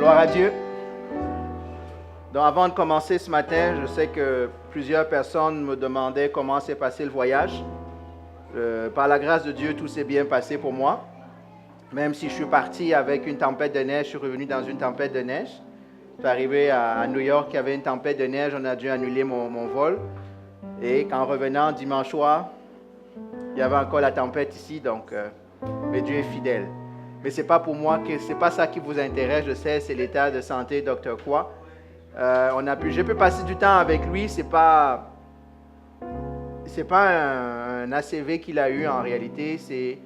Gloire à Dieu. Donc avant de commencer ce matin, je sais que plusieurs personnes me demandaient comment s'est passé le voyage. Par la grâce de Dieu, tout s'est bien passé pour moi. Même si je suis parti avec une tempête de neige, je suis revenu dans une tempête de neige. Je suis arrivé à New York, il y avait une tempête de neige, on a dû annuler mon vol. Et en revenant dimanche soir, il y avait encore la tempête ici, donc mais Dieu est fidèle. Mais ce n'est pas pour moi, ce n'est pas ça qui vous intéresse, je sais, c'est l'état de santé Dr. Kwa. J'ai pu passer du temps avec lui, c'est pas un ACV qu'il a eu en réalité, c'est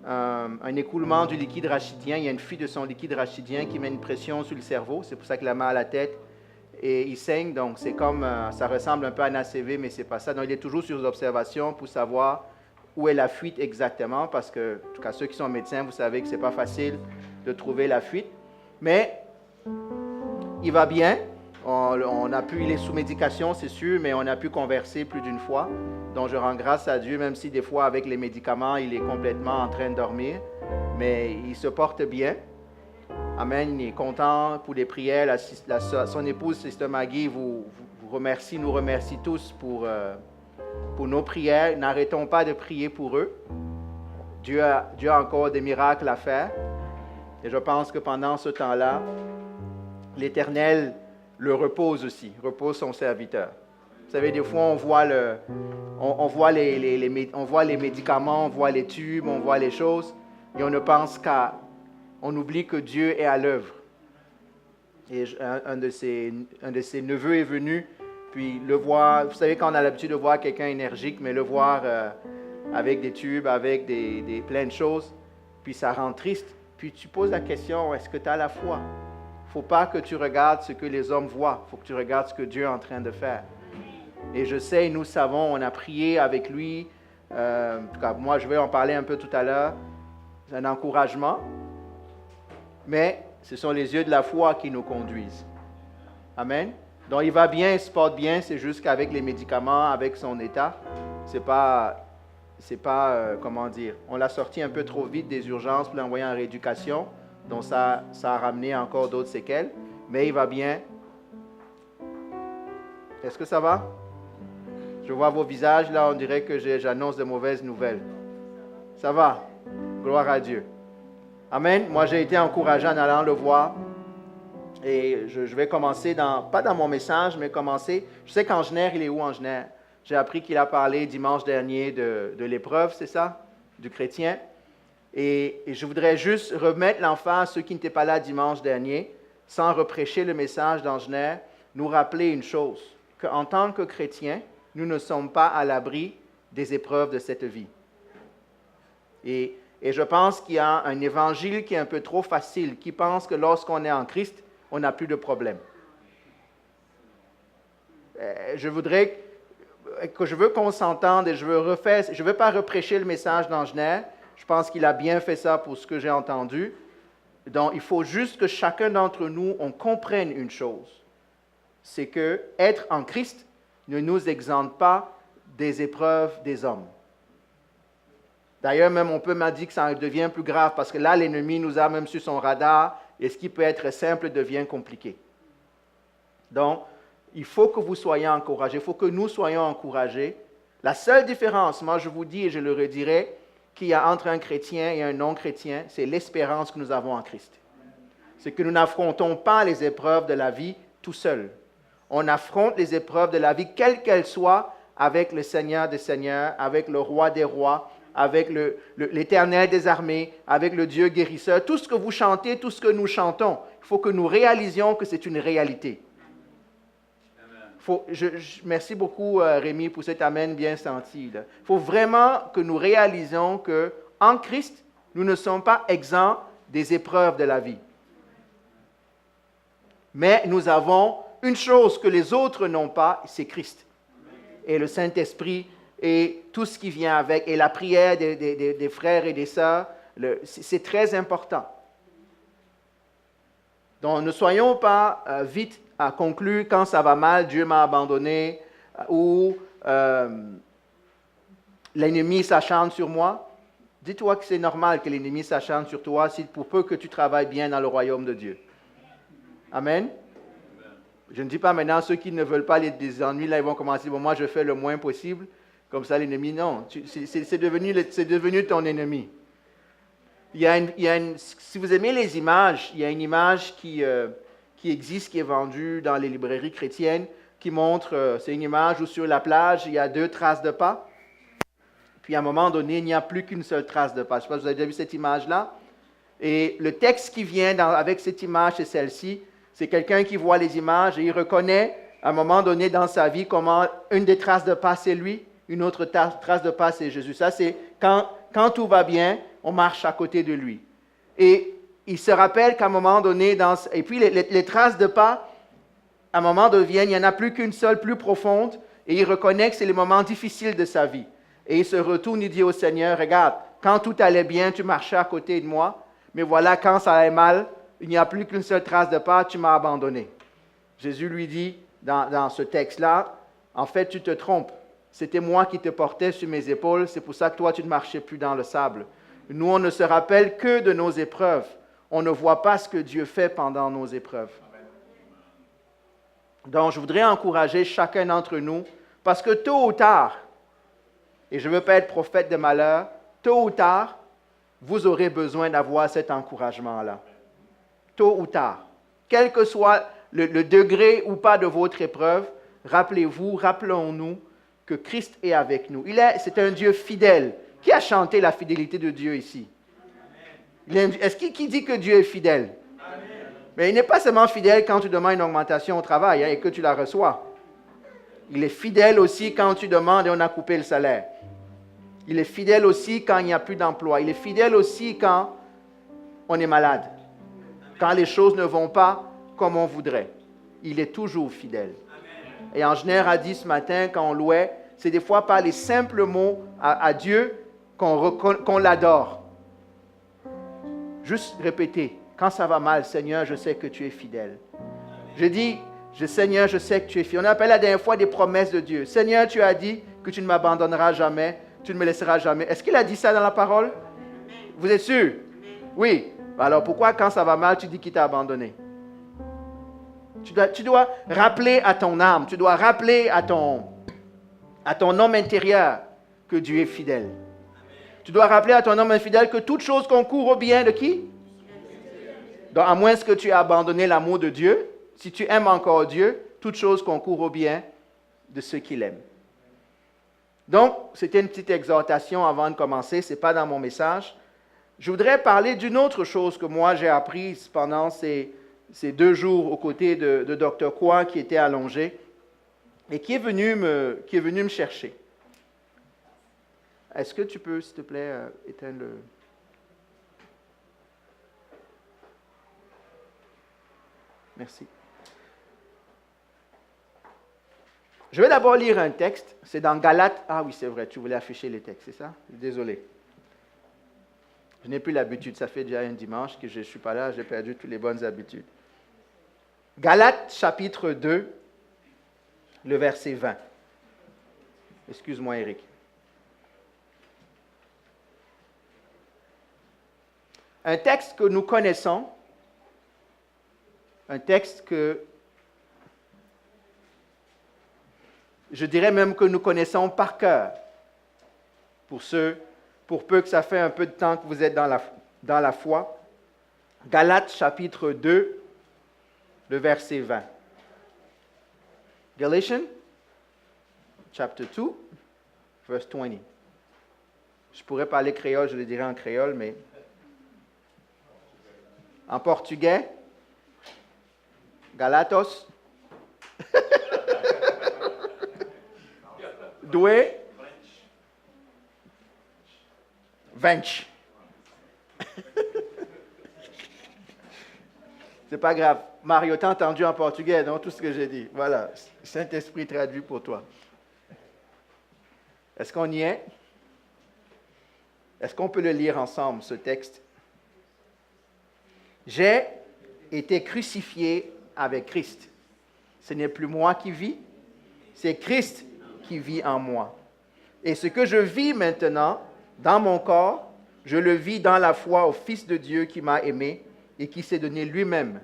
un écoulement du liquide rachidien. Il y a une fuite de son liquide rachidien qui met une pression sur le cerveau, c'est pour ça qu'il a mal à la tête et il saigne, donc c'est comme, ça ressemble un peu à un ACV, mais c'est pas ça. Donc il est toujours sur observation pour savoir où est la fuite exactement, parce que, en tout cas, ceux qui sont médecins, vous savez que ce n'est pas facile de trouver la fuite. Mais il va bien. Il est sous médication, c'est sûr, mais on a pu converser plus d'une fois. Donc, je rends grâce à Dieu, même si des fois, avec les médicaments, il est complètement en train de dormir. Mais il se porte bien. Amen. Il est content pour les prières. Son épouse, Sister Maggie, vous remercie, nous remercie tous pour nos prières. N'arrêtons pas de prier pour eux. Dieu a encore des miracles à faire. Et je pense que pendant ce temps-là, l'Éternel le repose aussi, repose son serviteur. Vous savez, des fois, on voit les médicaments, on voit les tubes, on voit les choses, et on ne pense on oublie que Dieu est à l'œuvre. Et un de ses neveux est venu, puis le voir, vous savez, quand on a l'habitude de voir quelqu'un énergique, mais le voir avec des tubes, avec plein de choses, puis ça rend triste. Puis tu poses la question, est-ce que tu as la foi? Il ne faut pas que tu regardes ce que les hommes voient, il faut que tu regardes ce que Dieu est en train de faire. Et je sais, nous savons, on a prié avec lui, en tout cas, moi je vais en parler un peu tout à l'heure, c'est un encouragement, mais ce sont les yeux de la foi qui nous conduisent. Amen. Donc il va bien, il se porte bien, c'est juste qu'avec les médicaments, avec son état, c'est pas comment dire, on l'a sorti un peu trop vite des urgences pour l'envoyer en rééducation, donc ça a ramené encore d'autres séquelles, mais il va bien. Est-ce que ça va? Je vois vos visages là, on dirait que j'annonce de mauvaises nouvelles. Ça va? Gloire à Dieu. Amen. Moi j'ai été encouragé en allant le voir. Et je vais commencer, pas dans mon message, mais commencer. Je sais qu'Angener, il est où Angener? J'ai appris qu'il a parlé dimanche dernier de l'épreuve, c'est ça? Du chrétien. Et je voudrais juste remettre l'emphase à ceux qui n'étaient pas là dimanche dernier, sans reprêcher le message d'Angener, nous rappeler une chose, qu'en tant que chrétiens, nous ne sommes pas à l'abri des épreuves de cette vie. Et je pense qu'il y a un évangile qui est un peu trop facile, qui pense que lorsqu'on est en Christ, on n'a plus de problème. Je veux qu'on s'entende et je ne veux pas reprêcher le message d'Angener. Je pense qu'il a bien fait ça pour ce que j'ai entendu. Donc, il faut juste que chacun d'entre nous, on comprenne une chose. C'est que être en Christ ne nous exempte pas des épreuves des hommes. D'ailleurs, même on peut me dire que ça devient plus grave parce que là, l'ennemi nous a même sur son radar. Et ce qui peut être simple devient compliqué. Donc, il faut que vous soyez encouragés, il faut que nous soyons encouragés. La seule différence, moi je vous dis et je le redirai, qu'il y a entre un chrétien et un non-chrétien, c'est l'espérance que nous avons en Christ. C'est que nous n'affrontons pas les épreuves de la vie tout seuls. On affronte les épreuves de la vie, quelles qu'elles soient, avec le Seigneur des Seigneurs, avec le Roi des Rois, avec l'Éternel des armées, avec le Dieu guérisseur. Tout ce que vous chantez, tout ce que nous chantons, il faut que nous réalisions que c'est une réalité. Merci beaucoup, Rémi, pour cet amen bien senti. Il faut vraiment que nous réalisions qu'en Christ, nous ne sommes pas exempts des épreuves de la vie. Mais nous avons une chose que les autres n'ont pas, c'est Christ. Et le Saint-Esprit et tout ce qui vient avec, et la prière des frères et des sœurs, c'est très important. Donc, ne soyons pas vite à conclure quand ça va mal, Dieu m'a abandonné, ou l'ennemi s'acharne sur moi. Dis-toi que c'est normal que l'ennemi s'acharne sur toi pour peu que tu travailles bien dans le royaume de Dieu. Amen. Je ne dis pas maintenant ceux qui ne veulent pas des ennuis, là, ils vont commencer, bon, moi, je fais le moins possible. Comme ça, l'ennemi, non. C'est devenu ton ennemi. Si vous aimez les images, il y a une image qui existe, qui est vendue dans les librairies chrétiennes, qui montre, c'est une image où sur la plage, il y a 2 traces de pas. Puis à un moment donné, il n'y a plus qu'une seule trace de pas. Je ne sais pas si vous avez déjà vu cette image-là. Et le texte qui vient avec cette image, c'est celle-ci. C'est quelqu'un qui voit les images et il reconnaît à un moment donné dans sa vie comment une des traces de pas, c'est lui, une autre trace de pas, c'est Jésus. Ça, c'est quand tout va bien, on marche à côté de lui. Et il se rappelle qu'à un moment donné, et puis les traces de pas, à un moment donné, il n'y en a plus qu'une seule, plus profonde, et il reconnaît que c'est les moments difficiles de sa vie. Et il se retourne, il dit au Seigneur, regarde, quand tout allait bien, tu marchais à côté de moi, mais voilà, quand ça allait mal, il n'y a plus qu'une seule trace de pas, tu m'as abandonné. Jésus lui dit, dans ce texte-là, en fait, tu te trompes. C'était moi qui te portais sur mes épaules, c'est pour ça que toi, tu ne marchais plus dans le sable. Nous, on ne se rappelle que de nos épreuves. On ne voit pas ce que Dieu fait pendant nos épreuves. Donc, je voudrais encourager chacun d'entre nous, parce que tôt ou tard, et je ne veux pas être prophète de malheur, tôt ou tard, vous aurez besoin d'avoir cet encouragement-là. Tôt ou tard. Quel que soit le degré ou pas de votre épreuve, rappelons-nous que Christ est avec nous. C'est un Dieu fidèle. Qui a chanté la fidélité de Dieu ici? Est-ce qui dit que Dieu est fidèle? Amen. Mais il n'est pas seulement fidèle quand tu demandes une augmentation au travail et que tu la reçois. Il est fidèle aussi quand tu demandes et on a coupé le salaire. Il est fidèle aussi quand il n'y a plus d'emploi. Il est fidèle aussi quand on est malade. Quand les choses ne vont pas comme on voudrait. Il est toujours fidèle. Amen. Et Angénière a dit ce matin, quand on louait, c'est des fois par les simples mots à Dieu qu'on l'adore. Juste répéter, quand ça va mal, Seigneur, je sais que tu es fidèle. Je dis, Seigneur, je sais que tu es fidèle. On appelle la dernière fois des promesses de Dieu. Seigneur, tu as dit que tu ne m'abandonneras jamais, tu ne me laisseras jamais. Est-ce qu'il a dit ça dans la parole? Vous êtes sûr? Oui. Alors pourquoi quand ça va mal, tu dis qu'il t'a abandonné? Tu dois rappeler à ton âme, tu dois rappeler à ton homme intérieur que Dieu est fidèle. Tu dois rappeler à ton homme infidèle que toute chose concourt au bien de qui? Donc, à moins que tu aies abandonné l'amour de Dieu, si tu aimes encore Dieu, toute chose concourt au bien de ceux qui l'aiment. Donc, c'était une petite exhortation avant de commencer, ce n'est pas dans mon message. Je voudrais parler d'une autre chose que moi j'ai apprise pendant ces 2 jours aux côtés de Dr. Kwa qui était allongé et qui est venu me chercher. Est-ce que tu peux, s'il te plaît, éteindre le... Merci. Je vais d'abord lire un texte. C'est dans Galates. Ah oui, c'est vrai, tu voulais afficher les textes, c'est ça? Désolé. Je n'ai plus l'habitude. Ça fait déjà un dimanche que je ne suis pas là. J'ai perdu toutes les bonnes habitudes. Galates, chapitre 2, le verset 20. Excuse-moi, Eric. Un texte que nous connaissons, un texte que je dirais même que nous connaissons par cœur, pour peu que ça fait un peu de temps que vous êtes dans la foi. Galates chapitre 2, le verset 20. Galatians chapter 2, verse 20. Je pourrais parler créole, je le dirais en créole, mais en portugais, Galatos, Doué, Vench. C'est pas grave. Mario, t'as entendu en portugais, non? Tout ce que j'ai dit. Voilà. Saint-Esprit traduit pour toi. Est-ce qu'on y est? Est-ce qu'on peut le lire ensemble, ce texte? J'ai été crucifié avec Christ. Ce n'est plus moi qui vis, c'est Christ qui vit en moi. Et ce que je vis maintenant dans mon corps, je le vis dans la foi au Fils de Dieu qui m'a aimé et qui s'est donné lui-même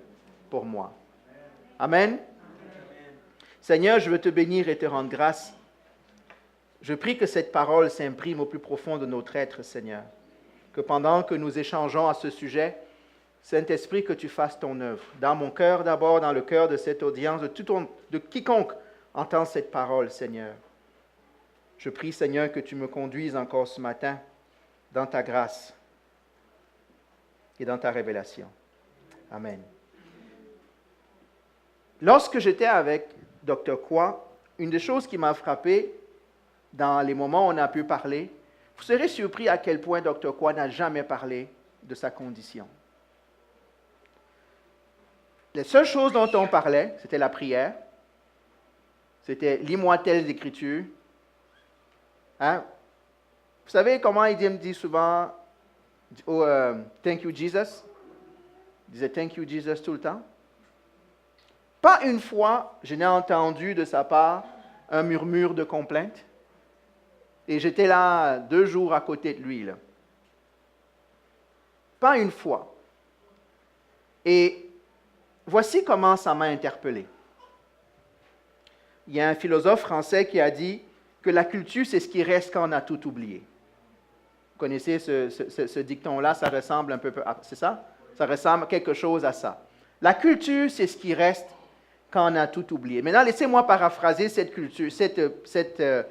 pour moi. Amen. Seigneur, je veux te bénir et te rendre grâce. Je prie que cette parole s'imprime au plus profond de notre être, Seigneur. Que pendant que nous échangeons à ce sujet, Saint-Esprit, que tu fasses ton œuvre. Dans mon cœur d'abord, dans le cœur de cette audience, de quiconque entend cette parole, Seigneur. Je prie, Seigneur, que tu me conduises encore ce matin dans ta grâce et dans ta révélation. Amen. Lorsque j'étais avec Dr. Kwa, une des choses qui m'a frappé dans les moments où on a pu parler, vous serez surpris à quel point Dr. Kwa n'a jamais parlé de sa condition. Les seules choses dont on parlait, c'était la prière, c'était lis-moi telles écritures. Hein? Vous savez comment il me dit souvent oh, thank you Jesus? Il disait thank you Jesus tout le temps. Pas une fois, je n'ai entendu de sa part un murmure de complainte. Et j'étais là 2 jours à côté de lui. Là. Pas une fois. Et voici comment ça m'a interpellé. Il y a un philosophe français qui a dit que la culture, c'est ce qui reste quand on a tout oublié. Vous connaissez ce dicton-là, ça ressemble un peu à... C'est ça? Ça ressemble quelque chose à ça. La culture, c'est ce qui reste quand on a tout oublié. Maintenant, laissez-moi paraphraser cette culture, cette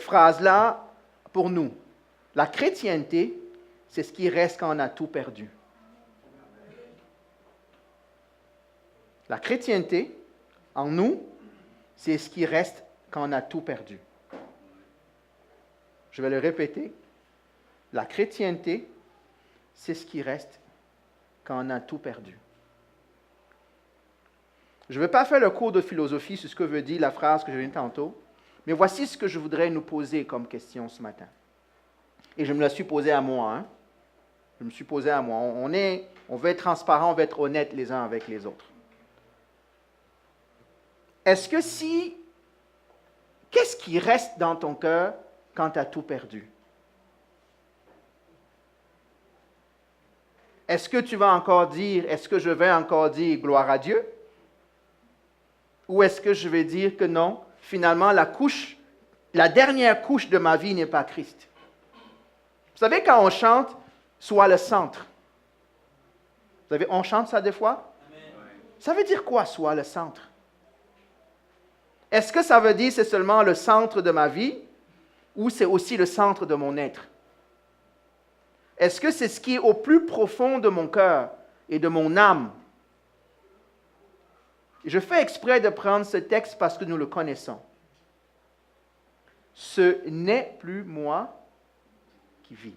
phrase-là pour nous. La chrétienté, c'est ce qui reste quand on a tout perdu. La chrétienté, en nous, c'est ce qui reste quand on a tout perdu. Je vais le répéter. La chrétienté, c'est ce qui reste quand on a tout perdu. Je ne vais pas faire le cours de philosophie sur ce que veut dire la phrase que je viens tantôt, mais voici ce que je voudrais nous poser comme question ce matin. Et je me la suis posée à moi. Hein? Je me suis posée à moi. On veut être transparent, on veut être honnête les uns avec les autres. Est-ce que qu'est-ce qui reste dans ton cœur quand tu as tout perdu? Est-ce que tu vas encore dire, est-ce que je vais encore dire gloire à Dieu? Ou est-ce que je vais dire que non, finalement, la dernière couche de ma vie n'est pas Christ? Vous savez, quand on chante, sois le centre. Vous savez, on chante ça des fois? Amen. Ça veut dire quoi, sois le centre? Est-ce que ça veut dire c'est seulement le centre de ma vie ou c'est aussi le centre de mon être? Est-ce que c'est ce qui est au plus profond de mon cœur et de mon âme? Je fais exprès de prendre ce texte parce que nous le connaissons. Ce n'est plus moi qui vis.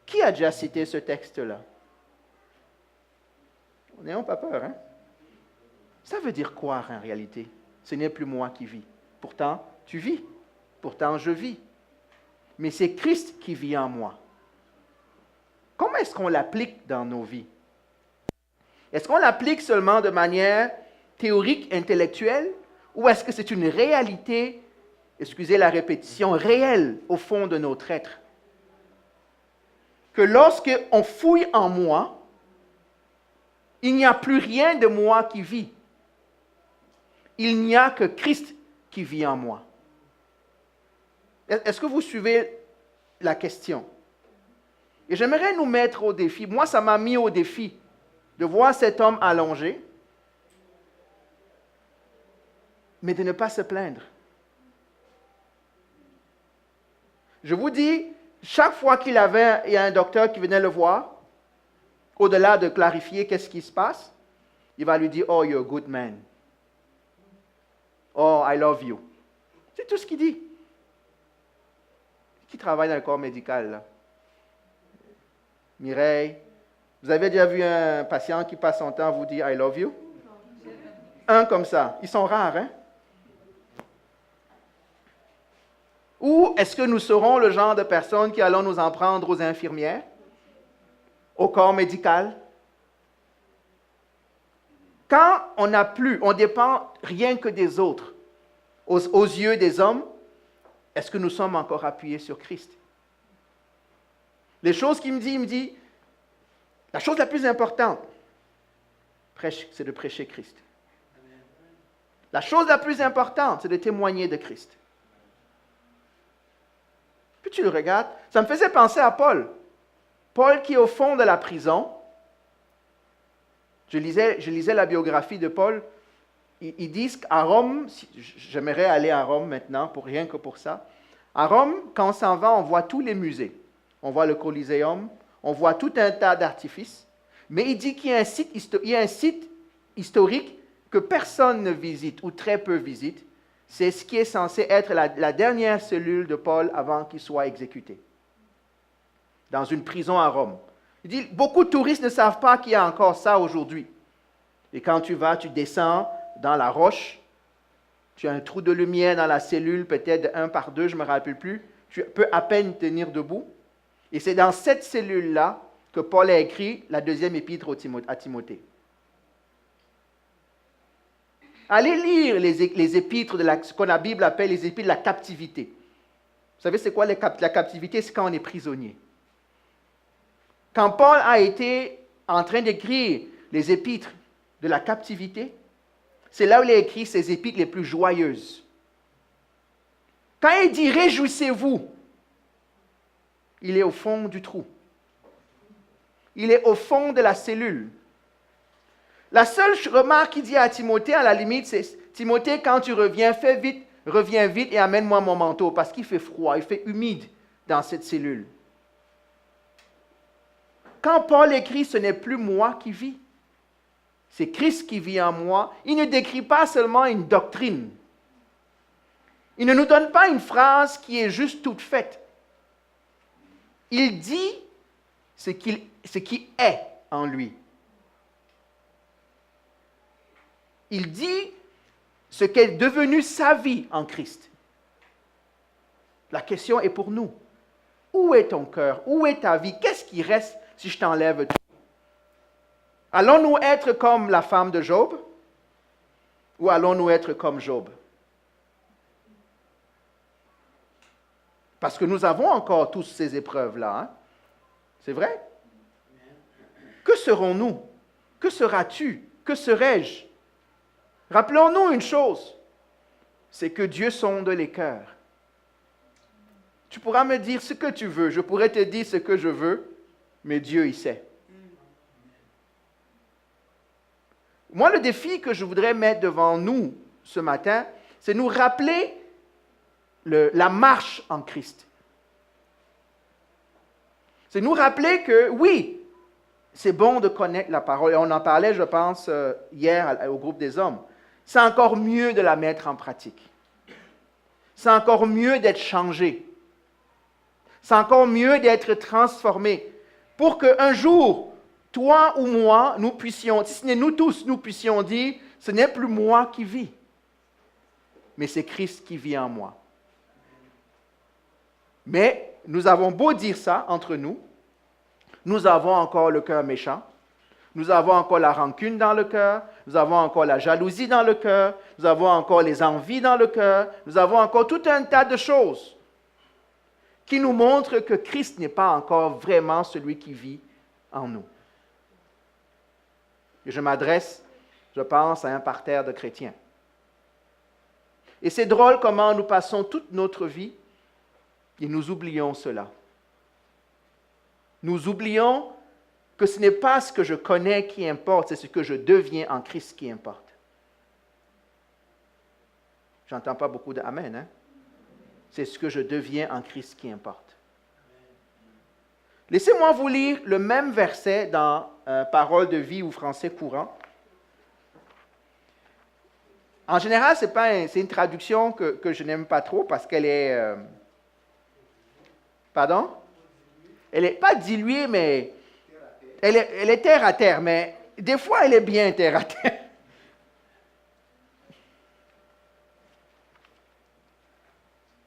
Qui a déjà cité ce texte-là? N'ayons pas peur, hein? Ça veut dire quoi en réalité? Ce n'est plus moi qui vis. Pourtant, tu vis. Pourtant, je vis. Mais c'est Christ qui vit en moi. Comment est-ce qu'on l'applique dans nos vies? Est-ce qu'on l'applique seulement de manière théorique, intellectuelle, ou est-ce que c'est une réalité, excusez la répétition, réelle au fond de notre être? Que lorsque on fouille en moi, il n'y a plus rien de moi qui vit. Il n'y a que Christ qui vit en moi. Est-ce que vous suivez la question? Et j'aimerais nous mettre au défi. Moi, ça m'a mis au défi de voir cet homme allongé, mais de ne pas se plaindre. Je vous dis, chaque fois il y a un docteur qui venait le voir, au-delà de clarifier qu'est-ce qui se passe, il va lui dire, oh, you're a good man. Oh, I love you. C'est tout ce qu'il dit. Qui travaille dans le corps médical, là? Mireille, vous avez déjà vu un patient qui passe son temps à vous dire I love you? Un comme ça. Ils sont rares, hein? Ou est-ce que nous serons le genre de personnes qui allons nous en prendre aux infirmières, au corps médical? Quand on dépend rien que des autres, aux yeux des hommes, est-ce que nous sommes encore appuyés sur Christ? Les choses qu'il me dit, La chose la plus importante, c'est de prêcher Christ. La chose la plus importante, c'est de témoigner de Christ. Puis tu le regardes, ça me faisait penser à Paul. Paul qui est au fond de la prison. Je lisais la biographie de Paul. Ils disent qu'à Rome, j'aimerais aller à Rome maintenant, pour rien que pour ça. À Rome, quand on s'en va, on voit tous les musées. On voit le Coliseum, on voit tout un tas d'artifices. Mais il dit qu'il y a un site historique que personne ne visite ou très peu visite. C'est ce qui est censé être la dernière cellule de Paul avant qu'il soit exécuté. Dans une prison à Rome. Il dit, beaucoup de touristes ne savent pas qu'il y a encore ça aujourd'hui. Et quand tu vas, tu descends dans la roche, tu as un trou de lumière dans la cellule, peut-être de 1 par 2, je ne me rappelle plus. Tu peux à peine tenir debout. Et c'est dans cette cellule-là que Paul a écrit la deuxième épître à Timothée. Allez lire les épîtres de ce qu'on la Bible appelle les épîtres de la captivité. Vous savez, c'est quoi la captivité? C'est quand on est prisonnier. Quand Paul a été en train d'écrire les épîtres de la captivité, c'est là où il a écrit ses épîtres les plus joyeuses. Quand il dit « réjouissez-vous », il est au fond du trou. Il est au fond de la cellule. La seule remarque qu'il dit à Timothée, à la limite, c'est « Timothée, quand tu reviens, reviens vite et amène-moi mon manteau, parce qu'il fait froid, il fait humide dans cette cellule. » Quand Paul écrit « ce n'est plus moi qui vis », c'est Christ qui vit en moi, il ne décrit pas seulement une doctrine. Il ne nous donne pas une phrase qui est juste toute faite. Il dit ce qui est en lui. Il dit ce qu'est devenu sa vie en Christ. La question est pour nous. Où est ton cœur? Où est ta vie? Qu'est-ce qui reste si je t'enlève tout? Allons-nous être comme la femme de Job? Ou allons-nous être comme Job? Parce que nous avons encore tous ces épreuves-là. Hein? C'est vrai? Que serons-nous? Que seras-tu? Que serai-je? Rappelons-nous une chose, c'est que Dieu sonde les cœurs. Tu pourras me dire ce que tu veux, je pourrais te dire ce que je veux, mais Dieu y sait. Moi, le défi que je voudrais mettre devant nous ce matin, c'est nous rappeler la marche en Christ. C'est nous rappeler que, oui, c'est bon de connaître la parole. Et on en parlait, je pense, hier au groupe des hommes. C'est encore mieux de la mettre en pratique. C'est encore mieux d'être changé. C'est encore mieux d'être transformé. Pour qu'un jour, toi ou moi, nous puissions, si ce n'est nous tous, nous puissions dire, ce n'est plus moi qui vis, mais c'est Christ qui vit en moi. Mais nous avons beau dire ça entre nous, nous avons encore le cœur méchant, nous avons encore la rancune dans le cœur, nous avons encore la jalousie dans le cœur, nous avons encore les envies dans le cœur, nous avons encore tout un tas de choses qui nous montrent que Christ n'est pas encore vraiment celui qui vit en nous. Et je m'adresse, je pense, à un parterre de chrétiens. Et c'est drôle comment nous passons toute notre vie et nous oublions cela. Nous oublions que ce n'est pas ce que je connais qui importe, c'est ce que je deviens en Christ qui importe. J'entends pas beaucoup d'Amen, hein? C'est ce que je deviens en Christ qui importe. Laissez-moi vous lire le même verset dans Parole de vie ou français courant. En général, c'est une traduction que je n'aime pas trop parce qu'elle est... pardon? Elle n'est pas diluée, mais... Elle est terre à terre, mais des fois, elle est bien terre à terre.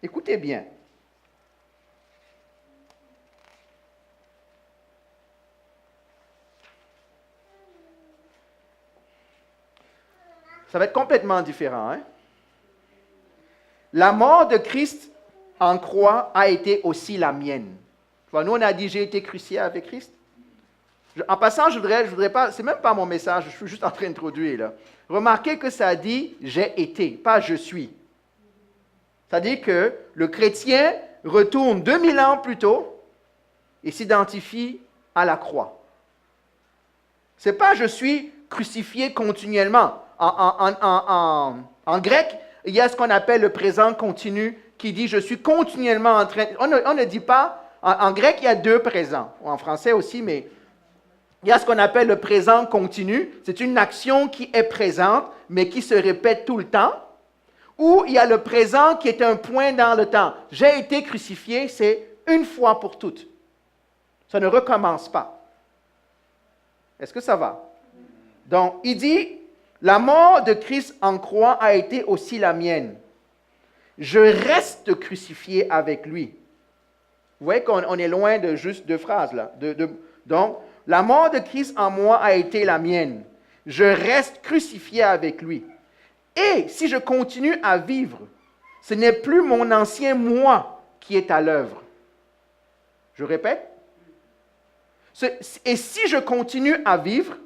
Écoutez bien. Ça va être complètement différent. Hein? La mort de Christ en croix a été aussi la mienne. Nous, on a dit, j'ai été crucifié avec Christ. En passant, je voudrais pas, c'est même pas mon message, je suis juste en train d'introduire là. Remarquez que ça dit j'ai été, pas je suis. C'est-à-dire que le chrétien retourne 2000 ans plus tôt et s'identifie à la croix. C'est pas je suis crucifié continuellement. En grec, il y a ce qu'on appelle le présent continu qui dit je suis continuellement en train. On ne dit pas, en grec, il y a deux présents, en français aussi, mais il y a ce qu'on appelle le présent continu. C'est une action qui est présente, mais qui se répète tout le temps. Ou il y a le présent qui est un point dans le temps. J'ai été crucifié, c'est une fois pour toutes. Ça ne recommence pas. Est-ce que ça va? Donc, il dit, la mort de Christ en croix a été aussi la mienne. Je reste crucifié avec lui. Vous voyez qu'on est loin de juste deux phrases là. Donc, la mort de Christ en moi a été la mienne. Je reste crucifié avec lui. Et si je continue à vivre, ce n'est plus mon ancien moi qui est à l'œuvre. Je répète. Et si je continue à vivre,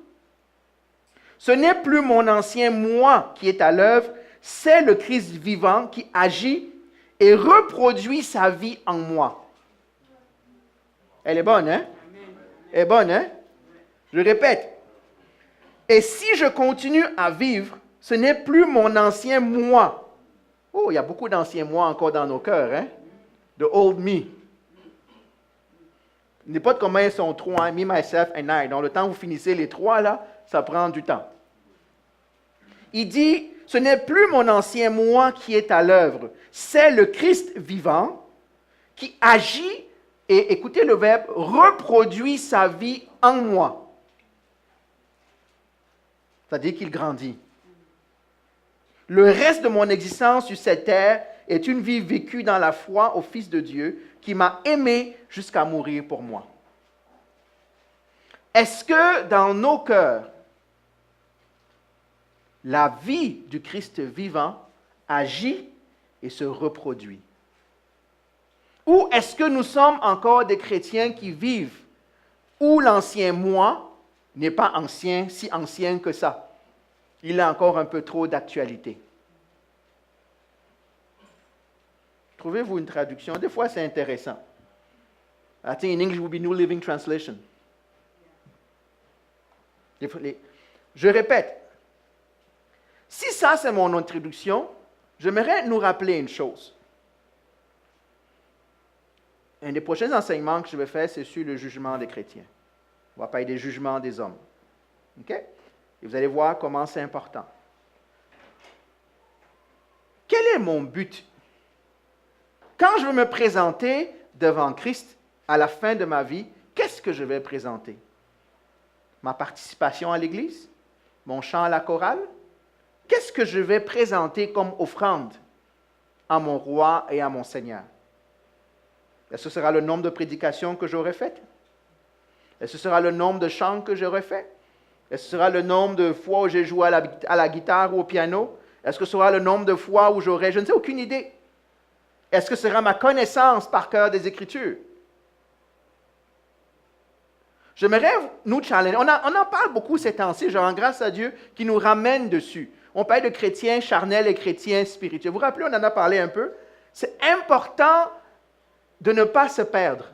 ce n'est plus mon ancien moi qui est à l'œuvre, c'est le Christ vivant qui agit et reproduit sa vie en moi. Elle est bonne, hein? Elle est bonne, hein? Je répète. Et si je continue à vivre, ce n'est plus mon ancien moi. Oh, il y a beaucoup d'anciens moi encore dans nos cœurs, hein? The old me. N'importe comment ils sont trois, hein? Me, myself and I. Dans le temps où vous finissez les trois, là, ça prend du temps. Il dit, ce n'est plus mon ancien moi qui est à l'œuvre, c'est le Christ vivant qui agit et, écoutez le verbe, reproduit sa vie en moi. C'est-à-dire qu'il grandit. Le reste de mon existence sur cette terre est une vie vécue dans la foi au Fils de Dieu qui m'a aimé jusqu'à mourir pour moi. Est-ce que dans nos cœurs, la vie du Christ vivant agit et se reproduit? Ou est-ce que nous sommes encore des chrétiens qui vivent où l'ancien moi n'est pas ancien, si ancien que ça? Il a encore un peu trop d'actualité. Trouvez-vous une traduction? Des fois, c'est intéressant. I think in English it would be New Living Translation. Je répète. Si ça, c'est mon introduction, j'aimerais nous rappeler une chose. Un des prochains enseignements que je vais faire, c'est sur le jugement des chrétiens. On va parler des jugements des hommes. OK? Et vous allez voir comment c'est important. Quel est mon but? Quand je veux me présenter devant Christ à la fin de ma vie, qu'est-ce que je vais présenter? Ma participation à l'Église? Mon chant à la chorale? Qu'est-ce que je vais présenter comme offrande à mon roi et à mon Seigneur? Est-ce que ce sera le nombre de prédications que j'aurai faites? Est-ce que ce sera le nombre de chants que j'aurai fait? Est-ce que ce sera le nombre de fois où j'ai joué à la guitare ou au piano? Est-ce que ce sera le nombre de fois où j'aurai... Je ne sais aucune idée. Est-ce que ce sera ma connaissance par cœur des Écritures? J'aimerais nous challenger. On en parle beaucoup ces temps-ci, je rends grâce à Dieu qui nous ramène dessus. On parle de chrétiens charnels et chrétiens spirituels. Vous vous rappelez, on en a parlé un peu. C'est important de ne pas se perdre.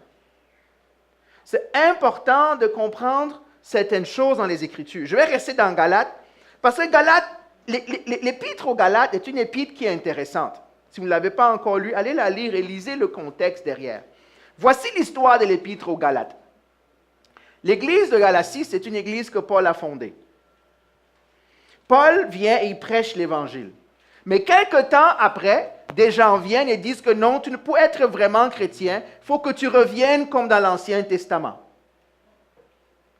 C'est important de comprendre certaines choses dans les Écritures. Je vais rester dans Galates, parce que Galates, l'épître aux Galates est une épître qui est intéressante. Si vous ne l'avez pas encore lu, allez la lire et lisez le contexte derrière. Voici l'histoire de l'épître aux Galates. L'église de Galatie, c'est une église que Paul a fondée. Paul vient et il prêche l'Évangile. Mais quelque temps après, des gens viennent et disent que non, tu ne peux être vraiment chrétien, il faut que tu reviennes comme dans l'Ancien Testament.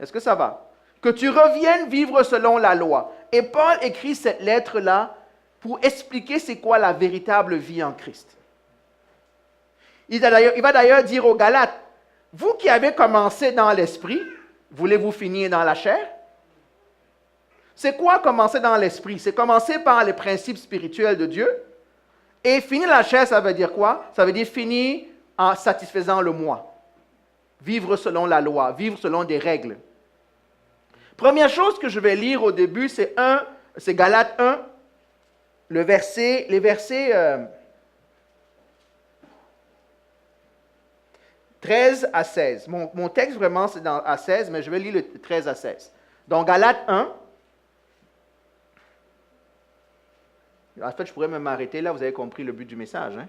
Est-ce que ça va? Que tu reviennes vivre selon la loi. Et Paul écrit cette lettre-là pour expliquer c'est quoi la véritable vie en Christ. Il va d'ailleurs dire aux Galates, vous qui avez commencé dans l'esprit, voulez-vous finir dans la chair? C'est quoi commencer dans l'esprit? C'est commencer par les principes spirituels de Dieu. Et finir la chair, ça veut dire quoi? Ça veut dire finir en satisfaisant le moi. Vivre selon la loi, vivre selon des règles. Première chose que je vais lire au début, c'est Galates 1, les versets 13 à 16. Mon texte vraiment c'est à 16, mais je vais lire le 13 à 16. Donc Galates 1. En fait, je pourrais même m'arrêter là, vous avez compris le but du message. Hein?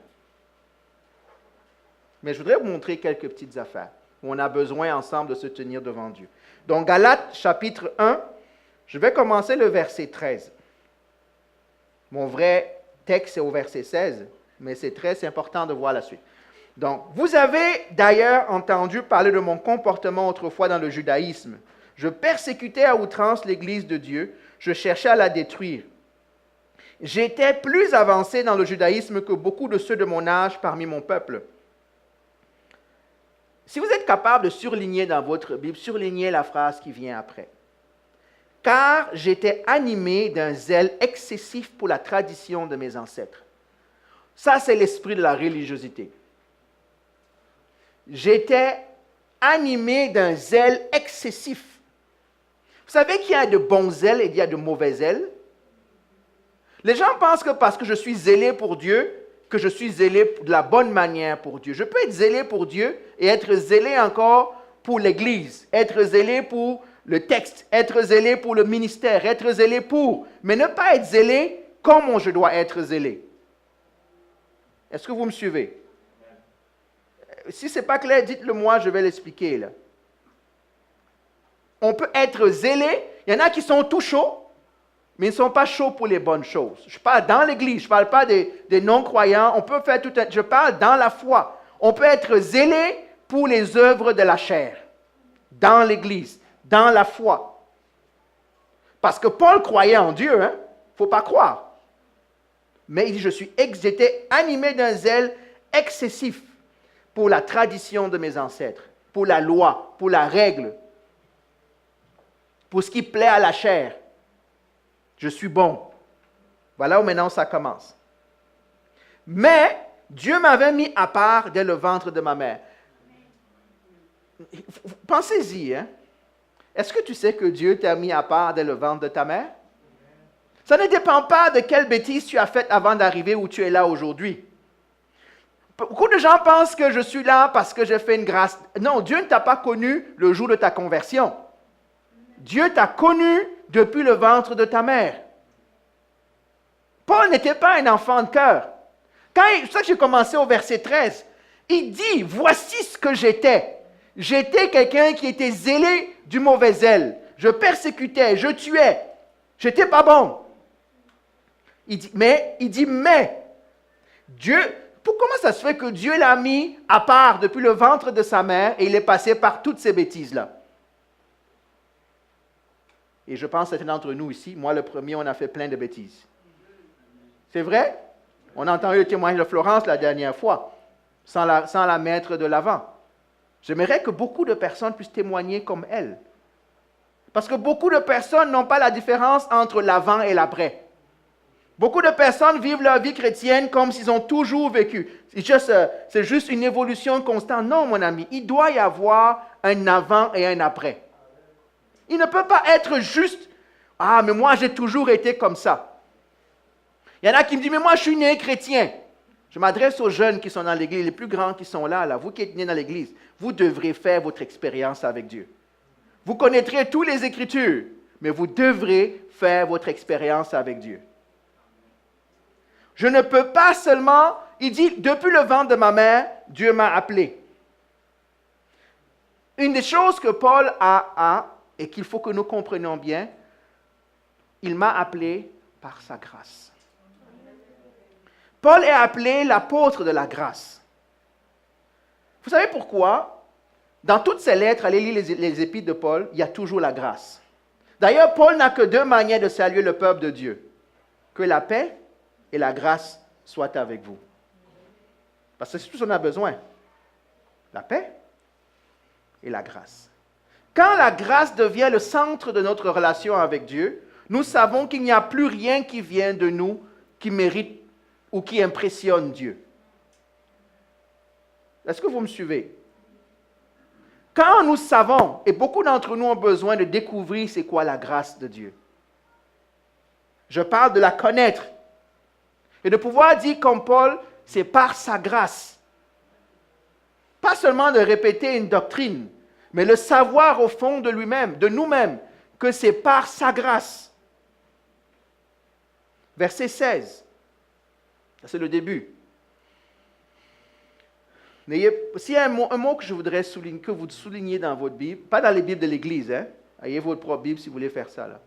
Mais je voudrais vous montrer quelques petites affaires où on a besoin ensemble de se tenir devant Dieu. Donc Galates chapitre 1, je vais commencer le verset 13. Mon vrai texte est au verset 16, mais c'est très important de voir la suite. Donc, vous avez d'ailleurs entendu parler de mon comportement autrefois dans le judaïsme. Je persécutais à outrance l'Église de Dieu, je cherchais à la détruire. J'étais plus avancé dans le judaïsme que beaucoup de ceux de mon âge parmi mon peuple. Si vous êtes capable de surligner dans votre Bible, surlignez la phrase qui vient après. Car j'étais animé d'un zèle excessif pour la tradition de mes ancêtres. Ça, c'est l'esprit de la religiosité. J'étais animé d'un zèle excessif. Vous savez qu'il y a de bons zèles et il y a de mauvais zèles? Les gens pensent que parce que je suis zélé pour Dieu, que je suis zélé de la bonne manière pour Dieu. Je peux être zélé pour Dieu et être zélé encore pour l'Église, être zélé pour le texte, être zélé pour le ministère, être zélé pour, mais ne pas être zélé comme je dois être zélé. Est-ce que vous me suivez? Si ce n'est pas clair, dites-le moi, je vais l'expliquer là. On peut être zélé, il y en a qui sont tout chauds, mais ils ne sont pas chauds pour les bonnes choses. Je parle dans l'Église, je ne parle pas des non-croyants, on peut faire tout je parle dans la foi. On peut être zélé pour les œuvres de la chair, dans l'Église, dans la foi. Parce que Paul croyait en Dieu, hein? Il ne faut pas croire. Mais il dit, j'étais animé d'un zèle excessif pour la tradition de mes ancêtres, pour la loi, pour la règle, pour ce qui plaît à la chair. Je suis bon. Voilà où maintenant ça commence. Mais Dieu m'avait mis à part dès le ventre de ma mère. Pensez-y, hein? Est-ce que tu sais que Dieu t'a mis à part dès le ventre de ta mère? Ça ne dépend pas de quelle bêtise tu as faite avant d'arriver où tu es là aujourd'hui. Beaucoup de gens pensent que je suis là parce que j'ai fait une grâce. Non, Dieu ne t'a pas connu le jour de ta conversion. Dieu t'a connu depuis le ventre de ta mère. Paul n'était pas un enfant de cœur. C'est pour ça que j'ai commencé au verset 13. Il dit, voici ce que j'étais. J'étais quelqu'un qui était zélé du mauvais zèle. Je persécutais, je tuais. J'étais pas bon. Il dit, mais Dieu, comment ça se fait que Dieu l'a mis à part depuis le ventre de sa mère et il est passé par toutes ces bêtises-là? Et je pense que certains d'entre nous ici, moi le premier, on a fait plein de bêtises. C'est vrai? On a entendu le témoignage de Florence la dernière fois, sans la mettre de l'avant. J'aimerais que beaucoup de personnes puissent témoigner comme elle. Parce que beaucoup de personnes n'ont pas la différence entre l'avant et l'après. Beaucoup de personnes vivent leur vie chrétienne comme s'ils ont toujours vécu. C'est juste une évolution constante. Non, mon ami, il doit y avoir un avant et un après. Il ne peut pas être juste, « Ah, mais moi, j'ai toujours été comme ça. » Il y en a qui me disent, « Mais moi, je suis né chrétien. » Je m'adresse aux jeunes qui sont dans l'Église, les plus grands qui sont là, vous qui êtes nés dans l'Église, vous devrez faire votre expérience avec Dieu. Vous connaîtrez toutes les Écritures, mais vous devrez faire votre expérience avec Dieu. Je ne peux pas seulement, il dit, depuis le ventre de ma mère, Dieu m'a appelé. Une des choses que Paul a et qu'il faut que nous comprenions bien, il m'a appelé par sa grâce. Paul est appelé l'apôtre de la grâce. Vous savez pourquoi? Dans toutes ses lettres, allez lire les épîtres de Paul, il y a toujours la grâce. D'ailleurs, Paul n'a que deux manières de saluer le peuple de Dieu. Que la paix et la grâce soient avec vous. Parce que c'est tout ce qu'on a besoin. La paix et la grâce. Quand la grâce devient le centre de notre relation avec Dieu, nous savons qu'il n'y a plus rien qui vient de nous qui mérite ou qui impressionne Dieu. Est-ce que vous me suivez? Quand nous savons, et beaucoup d'entre nous ont besoin de découvrir c'est quoi la grâce de Dieu. Je parle de la connaître. Et de pouvoir dire comme Paul, c'est par sa grâce. Pas seulement de répéter une doctrine, mais le savoir au fond de lui-même, de nous-mêmes, que c'est par sa grâce. Verset 16. Ça, c'est le début. S'il y a un mot que je voudrais souligner, que vous soulignez dans votre Bible, pas dans les Bibles de l'Église, hein? Ayez votre propre Bible si vous voulez faire ça. Là.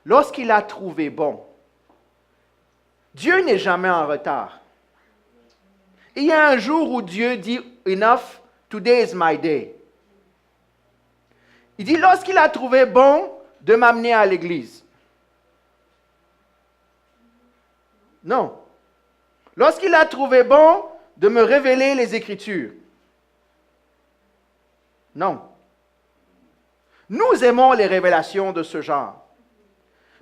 Lorsqu'il a trouvé bon, Dieu n'est jamais en retard. Il y a un jour où Dieu dit, enough, today is my day. Il dit, lorsqu'il a trouvé bon de m'amener à l'église. Non. Lorsqu'il a trouvé bon de me révéler les Écritures. Non. Nous aimons les révélations de ce genre.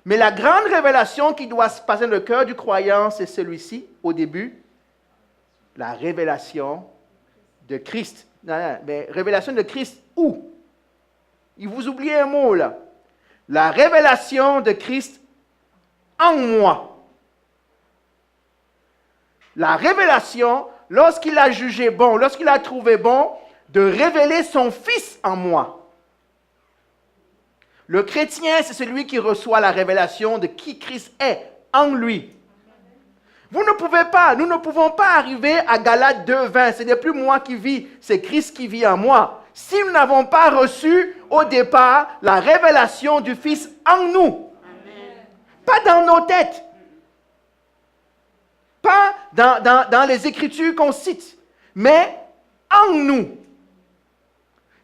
Mais la grande révélation qui doit se passer dans le cœur du croyant, c'est celui-ci, au début, la révélation de Christ. Non, mais révélation de Christ où? Il vous oubliez un mot là. La révélation de Christ en moi. La révélation, lorsqu'il a jugé bon, lorsqu'il a trouvé bon, de révéler son Fils en moi. Le chrétien, c'est celui qui reçoit la révélation de qui Christ est en lui. Vous ne pouvez pas, nous ne pouvons pas arriver à Galates 2:20. Ce n'est plus moi qui vis, c'est Christ qui vit en moi. Si nous n'avons pas reçu au départ la révélation du Fils en nous. Amen. Pas dans nos têtes. Pas dans les Écritures qu'on cite, mais en nous.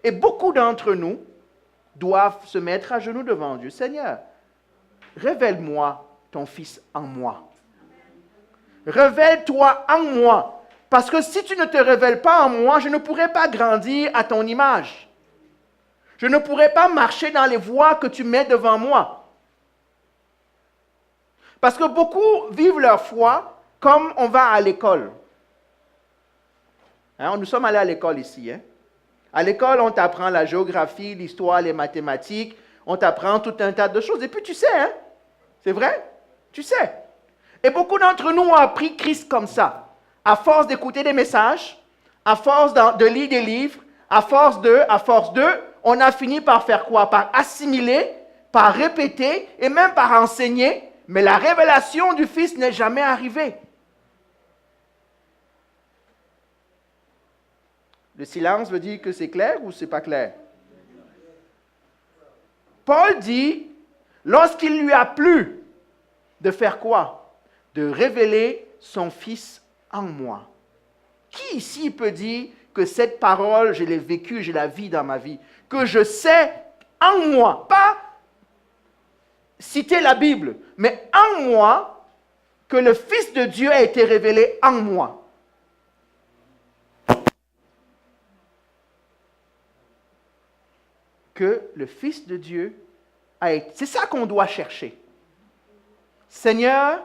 Et beaucoup d'entre nous doivent se mettre à genoux devant Dieu. Seigneur, révèle-moi ton Fils en moi. Révèle-toi en moi. Parce que si tu ne te révèles pas en moi, je ne pourrai pas grandir à ton image. Je ne pourrai pas marcher dans les voies que tu mets devant moi. Parce que beaucoup vivent leur foi comme on va à l'école. Hein, nous sommes allés à l'école ici. Hein? À l'école, on t'apprend la géographie, l'histoire, les mathématiques. On t'apprend tout un tas de choses. Et puis tu sais, hein? C'est vrai? Tu sais. Et beaucoup d'entre nous ont appris Christ comme ça. À force d'écouter des messages, à force de lire des livres, à force de, on a fini par faire quoi? Par assimiler, par répéter et même par enseigner. Mais la révélation du Fils n'est jamais arrivée. Le silence veut dire que c'est clair ou c'est pas clair? Paul dit, lorsqu'il lui a plu de faire quoi? De révéler son Fils en moi. Qui ici peut dire que cette parole, je l'ai vécue, je la vis dans ma vie, que je sais en moi, pas citer la Bible, mais en moi, que le Fils de Dieu a été révélé en moi. Que le Fils de Dieu a été... C'est ça qu'on doit chercher. Seigneur,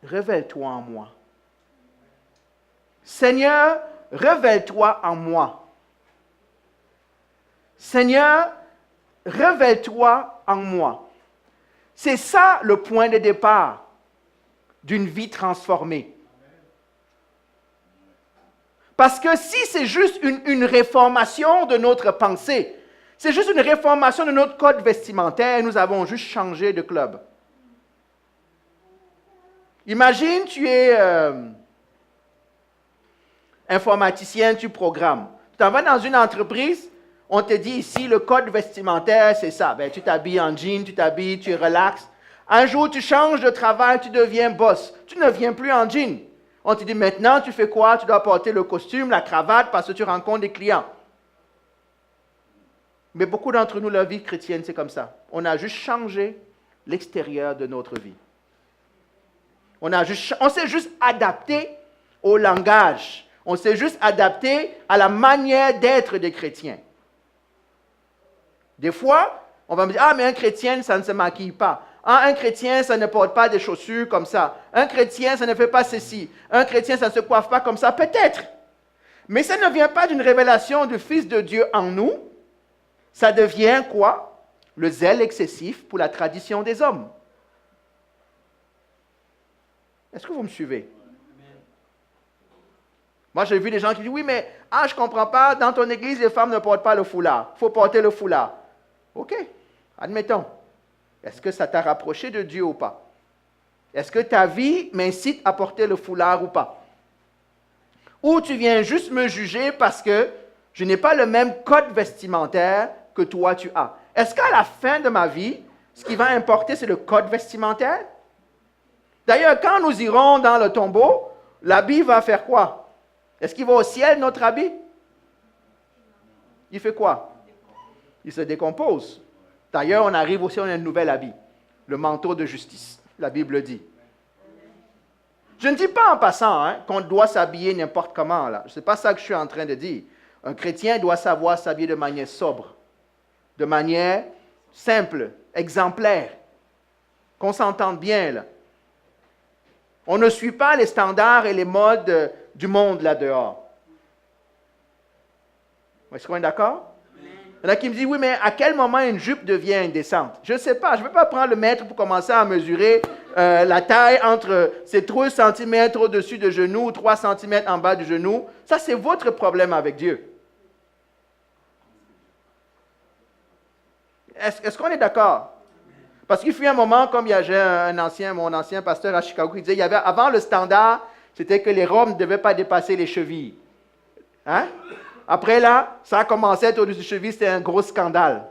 révèle-toi en moi. Seigneur, révèle-toi en moi. Seigneur, révèle-toi en moi. C'est ça le point de départ d'une vie transformée. Parce que si c'est juste une réformation de notre pensée, c'est juste une réformation de notre code vestimentaire, nous avons juste changé de club. Imagine, tu es informaticien, tu programmes. Tu t'en vas dans une entreprise, on te dit ici, le code vestimentaire, c'est ça. Ben, tu t'habilles en jean, tu t'habilles, tu relaxes. Un jour, tu changes de travail, tu deviens boss. Tu ne viens plus en jean. On te dit maintenant, tu fais quoi? Tu dois porter le costume, la cravate, parce que tu rencontres des clients. Mais beaucoup d'entre nous, leur vie chrétienne, c'est comme ça. On a juste changé l'extérieur de notre vie. On s'est juste adapté au langage. On s'est juste adapté à la manière d'être des chrétiens. Des fois, on va me dire, ah, mais un chrétien, ça ne se maquille pas. Ah, un chrétien, ça ne porte pas des chaussures comme ça. Un chrétien, ça ne fait pas ceci. Un chrétien, ça ne se coiffe pas comme ça. Peut-être. Mais ça ne vient pas d'une révélation du Fils de Dieu en nous. Ça devient quoi? Le zèle excessif pour la tradition des hommes. Est-ce que vous me suivez? Moi, j'ai vu des gens qui disent, oui, mais je ne comprends pas, dans ton église, les femmes ne portent pas le foulard. Il faut porter le foulard. OK, admettons. Est-ce que ça t'a rapproché de Dieu ou pas? Est-ce que ta vie m'incite à porter le foulard ou pas? Ou tu viens juste me juger parce que je n'ai pas le même code vestimentaire que toi tu as. Est-ce qu'à la fin de ma vie, ce qui va importer, c'est le code vestimentaire? D'ailleurs, quand nous irons dans le tombeau, l'habit va faire quoi? Est-ce qu'il va au ciel, notre habit? Il fait quoi? Il se décompose. D'ailleurs, on arrive aussi, on a un nouvel habit, le manteau de justice, la Bible dit. Je ne dis pas en passant qu'on doit s'habiller n'importe comment. Ce n'est pas ça que je suis en train de dire. Un chrétien doit savoir s'habiller de manière sobre, de manière simple, exemplaire, qu'on s'entende bien là. On ne suit pas les standards et les modes du monde là-dehors. Est-ce qu'on est d'accord? Il y en a qui me disent, oui, mais à quel moment une jupe devient indécente? Je ne sais pas. Je ne vais pas prendre le mètre pour commencer à mesurer la taille entre ces 3 cm au-dessus du genou ou 3 cm en bas du genou. Ça, c'est votre problème avec Dieu. Est-ce qu'on est d'accord? Parce qu'il fut un moment, comme il y avait mon ancien pasteur à Chicago, qui disait, avant le standard, c'était que les robes ne devaient pas dépasser les chevilles. Hein? Après là, ça a commencé à être au-dessus des chevilles, c'était un gros scandale.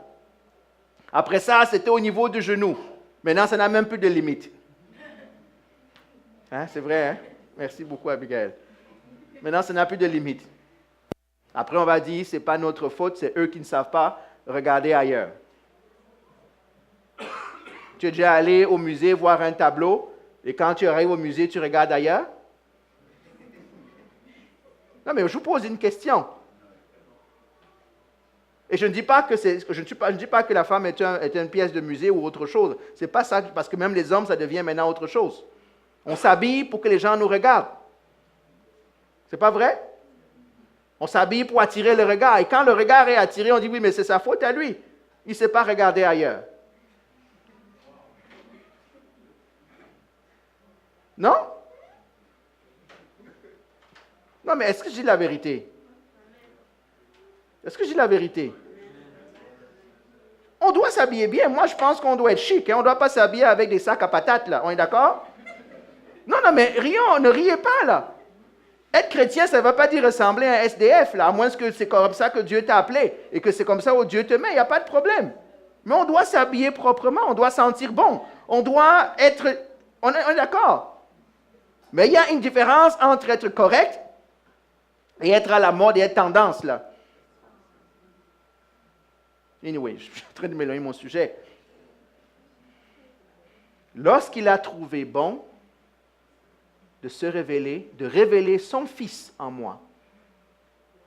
Après ça, c'était au niveau du genou. Maintenant, ça n'a même plus de limite. Hein? C'est vrai, hein? Merci beaucoup, Abigail. Maintenant, ça n'a plus de limite. Après, on va dire, ce n'est pas notre faute, c'est eux qui ne savent pas regarder ailleurs. Tu es déjà allé au musée voir un tableau, et quand tu arrives au musée, tu regardes ailleurs? Non, mais je vous pose une question. Et je ne dis pas que la femme est une pièce de musée ou autre chose. Ce n'est pas ça, parce que même les hommes, ça devient maintenant autre chose. On s'habille pour que les gens nous regardent. C'est pas vrai? On s'habille pour attirer le regard. Et quand le regard est attiré, on dit oui, mais c'est sa faute à lui. Il ne sait pas regarder ailleurs. Non? Non, mais est-ce que je dis la vérité? Est-ce que je dis la vérité? On doit s'habiller bien. Moi, je pense qu'on doit être chic. On ne doit pas s'habiller avec des sacs à patates, là. On est d'accord? Non, mais rions, ne riez pas, là. Être chrétien, ça ne veut pas dire ressembler à un SDF, là, à moins que c'est comme ça que Dieu t'a appelé et que c'est comme ça où Dieu te met. Il n'y a pas de problème. Mais on doit s'habiller proprement. On doit sentir bon. On doit être... On est d'accord? Mais il y a une différence entre être correct et être à la mode et être tendance, là. Anyway, je suis en train de m'éloigner mon sujet. Lorsqu'il a trouvé bon de se révéler, de révéler son Fils en moi,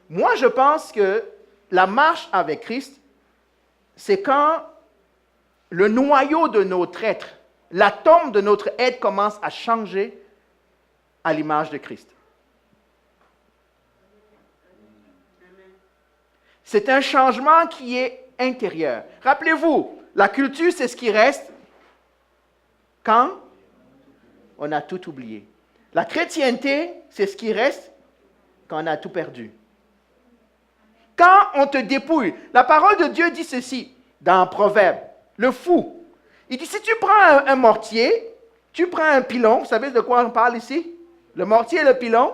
moi je pense que la marche avec Christ, c'est quand le noyau de notre être, l'atome de notre être commence à changer à l'image de Christ. C'est un changement qui est intérieur. Rappelez-vous, la culture, c'est ce qui reste quand on a tout oublié. La chrétienté, c'est ce qui reste quand on a tout perdu. Quand on te dépouille, la parole de Dieu dit ceci dans Proverbe, le fou. Il dit, si tu prends un mortier, tu prends un pilon, vous savez de quoi on parle ici? Le mortier et le pilon,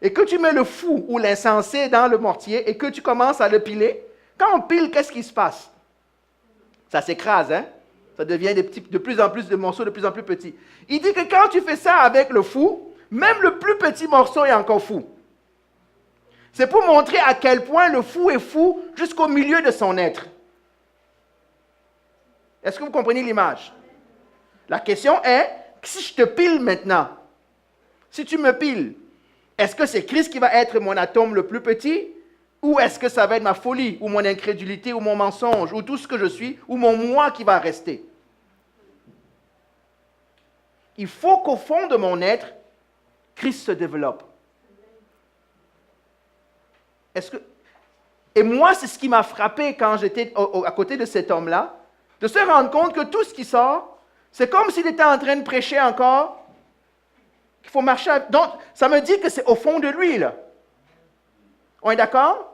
et que tu mets le fou ou l'insensé dans le mortier et que tu commences à le piler, quand on pile, qu'est-ce qui se passe? Ça s'écrase, hein? Ça devient de plus en plus de morceaux, de plus en plus petits. Il dit que quand tu fais ça avec le fou, même le plus petit morceau est encore fou. C'est pour montrer à quel point le fou est fou jusqu'au milieu de son être. Est-ce que vous comprenez l'image? La question est, si je te pile maintenant, si tu me piles, est-ce que c'est Christ qui va être mon atome le plus petit? Ou est-ce que ça va être ma folie, ou mon incrédulité, ou mon mensonge, ou tout ce que je suis, ou mon moi qui va rester? Il faut qu'au fond de mon être, Christ se développe. Est-ce que... Et moi, c'est ce qui m'a frappé quand j'étais à côté de cet homme-là, de se rendre compte que tout ce qui sort, c'est comme s'il était en train de prêcher encore, qu'il faut marcher. Donc, ça me dit que c'est au fond de lui, là. On est d'accord?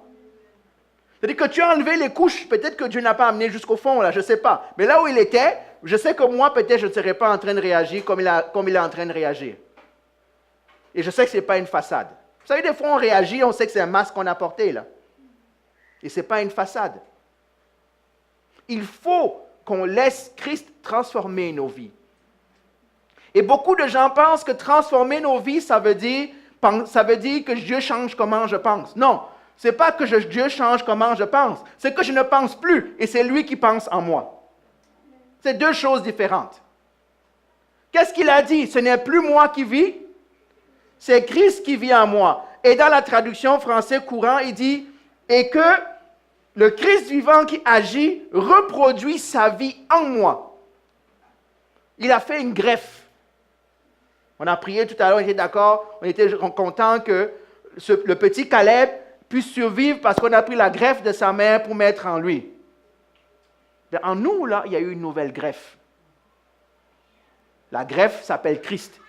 C'est-à-dire que tu as enlevé les couches, peut-être que Dieu n'a pas amené jusqu'au fond, là, je ne sais pas. Mais là où il était, je sais que moi, peut-être, je ne serais pas en train de réagir comme il est en train de réagir. Et je sais que ce n'est pas une façade. Vous savez, des fois, on réagit, on sait que c'est un masque qu'on a porté, là. Et ce n'est pas une façade. Il faut qu'on laisse Christ transformer nos vies. Et beaucoup de gens pensent que transformer nos vies, ça veut dire que Dieu change comment je pense. Non, ce n'est pas que Dieu change comment je pense, c'est que je ne pense plus et c'est lui qui pense en moi. C'est deux choses différentes. Qu'est-ce qu'il a dit? Ce n'est plus moi qui vis, c'est Christ qui vit en moi. Et dans la traduction français courant, il dit « Et que le Christ vivant qui agit reproduit sa vie en moi. » Il a fait une greffe. On a prié tout à l'heure, on était d'accord, on était content que le petit Caleb puisse survivre parce qu'on a pris la greffe de sa mère pour mettre en lui. Mais en nous, là, il y a eu une nouvelle greffe. La greffe s'appelle Christ.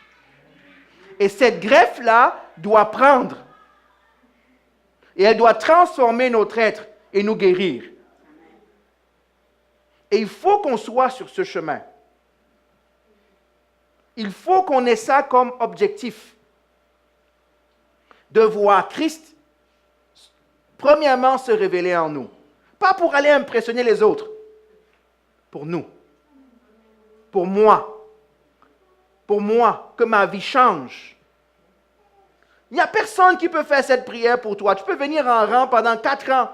Et cette greffe-là doit prendre. Et elle doit transformer notre être et nous guérir. Et il faut qu'on soit sur ce chemin. Il faut qu'on ait ça comme objectif. De voir Christ, premièrement, se révéler en nous. Pas pour aller impressionner les autres. Pour nous. Pour moi. Pour moi, que ma vie change. Il n'y a personne qui peut faire cette prière pour toi. Tu peux venir en rang pendant 4 ans.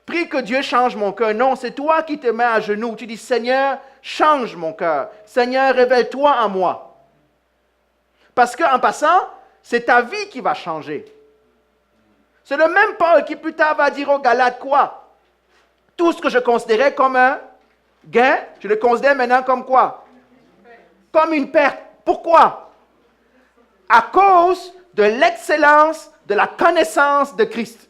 Prie que Dieu change mon cœur. Non, c'est toi qui te mets à genoux. Tu dis, Seigneur, change mon cœur. Seigneur, révèle-toi en moi. Parce qu'en passant, c'est ta vie qui va changer. C'est le même Paul qui plus tard va dire aux Galates quoi? Tout ce que je considérais comme un gain, je le considère maintenant comme quoi? Comme une perte. Pourquoi? À cause de l'excellence de la connaissance de Christ.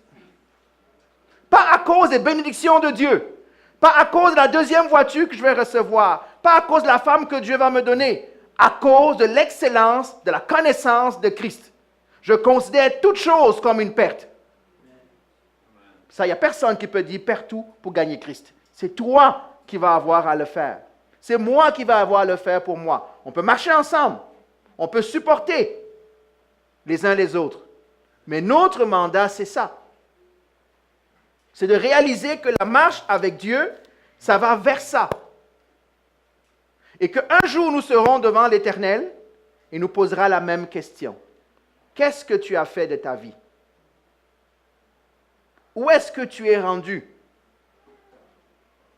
Pas à cause des bénédictions de Dieu. Pas à cause de la deuxième voiture que je vais recevoir. Pas à cause de la femme que Dieu va me donner. À cause de l'excellence de la connaissance de Christ. Je considère toute chose comme une perte. Ça, il n'y a personne qui peut dire perds tout pour gagner Christ. C'est toi qui vas avoir à le faire. C'est moi qui vais avoir à le faire pour moi. On peut marcher ensemble. On peut supporter les uns les autres. Mais notre mandat, c'est ça. C'est de réaliser que la marche avec Dieu, ça va vers ça. Et qu'un jour, nous serons devant l'Éternel et nous posera la même question. Qu'est-ce que tu as fait de ta vie? Où est-ce que tu es rendu?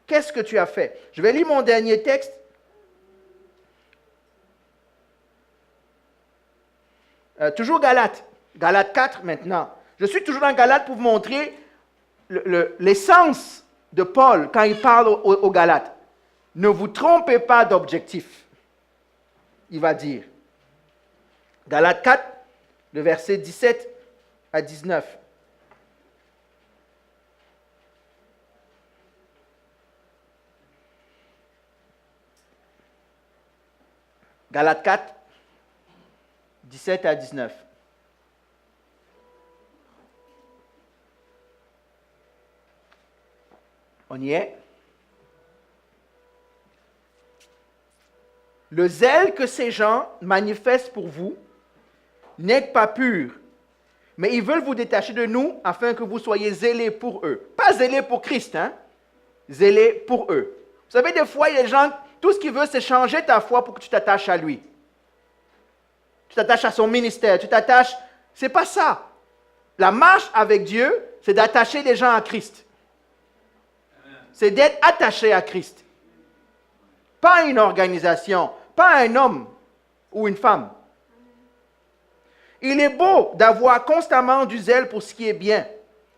Qu'est-ce que tu as fait? Je vais lire mon dernier texte. Toujours Galates. Galates 4 maintenant. Je suis toujours dans Galates pour vous montrer l'essence de Paul quand il parle aux Galates. Ne vous trompez pas d'objectif. Il va dire. Galates 4, le verset 17 à 19. Galates 4, 17 à 19. On y est? Le zèle que ces gens manifestent pour vous n'est pas pur, mais ils veulent vous détacher de nous afin que vous soyez zélés pour eux. Pas zélés pour Christ, hein? Zélés pour eux. Vous savez, des fois, il y a des gens, tout ce qu'ils veulent, c'est changer ta foi pour que tu t'attaches à lui. Tu t'attaches à son ministère, tu t'attaches... C'est pas ça. La marche avec Dieu, c'est d'attacher les gens à Christ. C'est d'être attaché à Christ. Pas à une organisation, pas à un homme ou une femme. Il est beau d'avoir constamment du zèle pour ce qui est bien,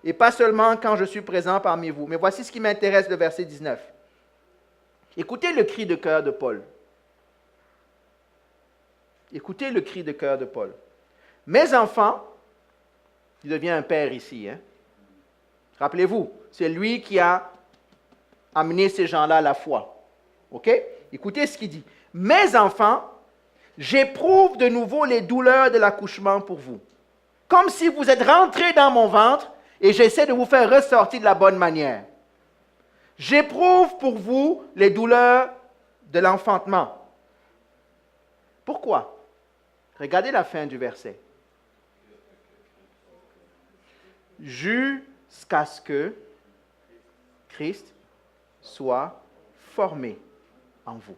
et pas seulement quand je suis présent parmi vous. Mais voici ce qui m'intéresse, le verset 19. Écoutez le cri de cœur de Paul. Écoutez le cri de cœur de Paul. Mes enfants, il devient un père ici, hein? Rappelez-vous, c'est lui qui a amené ces gens-là à la foi. OK? Écoutez ce qu'il dit. Mes enfants, j'éprouve de nouveau les douleurs de l'accouchement pour vous. Comme si vous êtes rentrés dans mon ventre et j'essaie de vous faire ressortir de la bonne manière. J'éprouve pour vous les douleurs de l'enfantement. Pourquoi? Regardez la fin du verset. Jusqu'à ce que Christ soit formé en vous.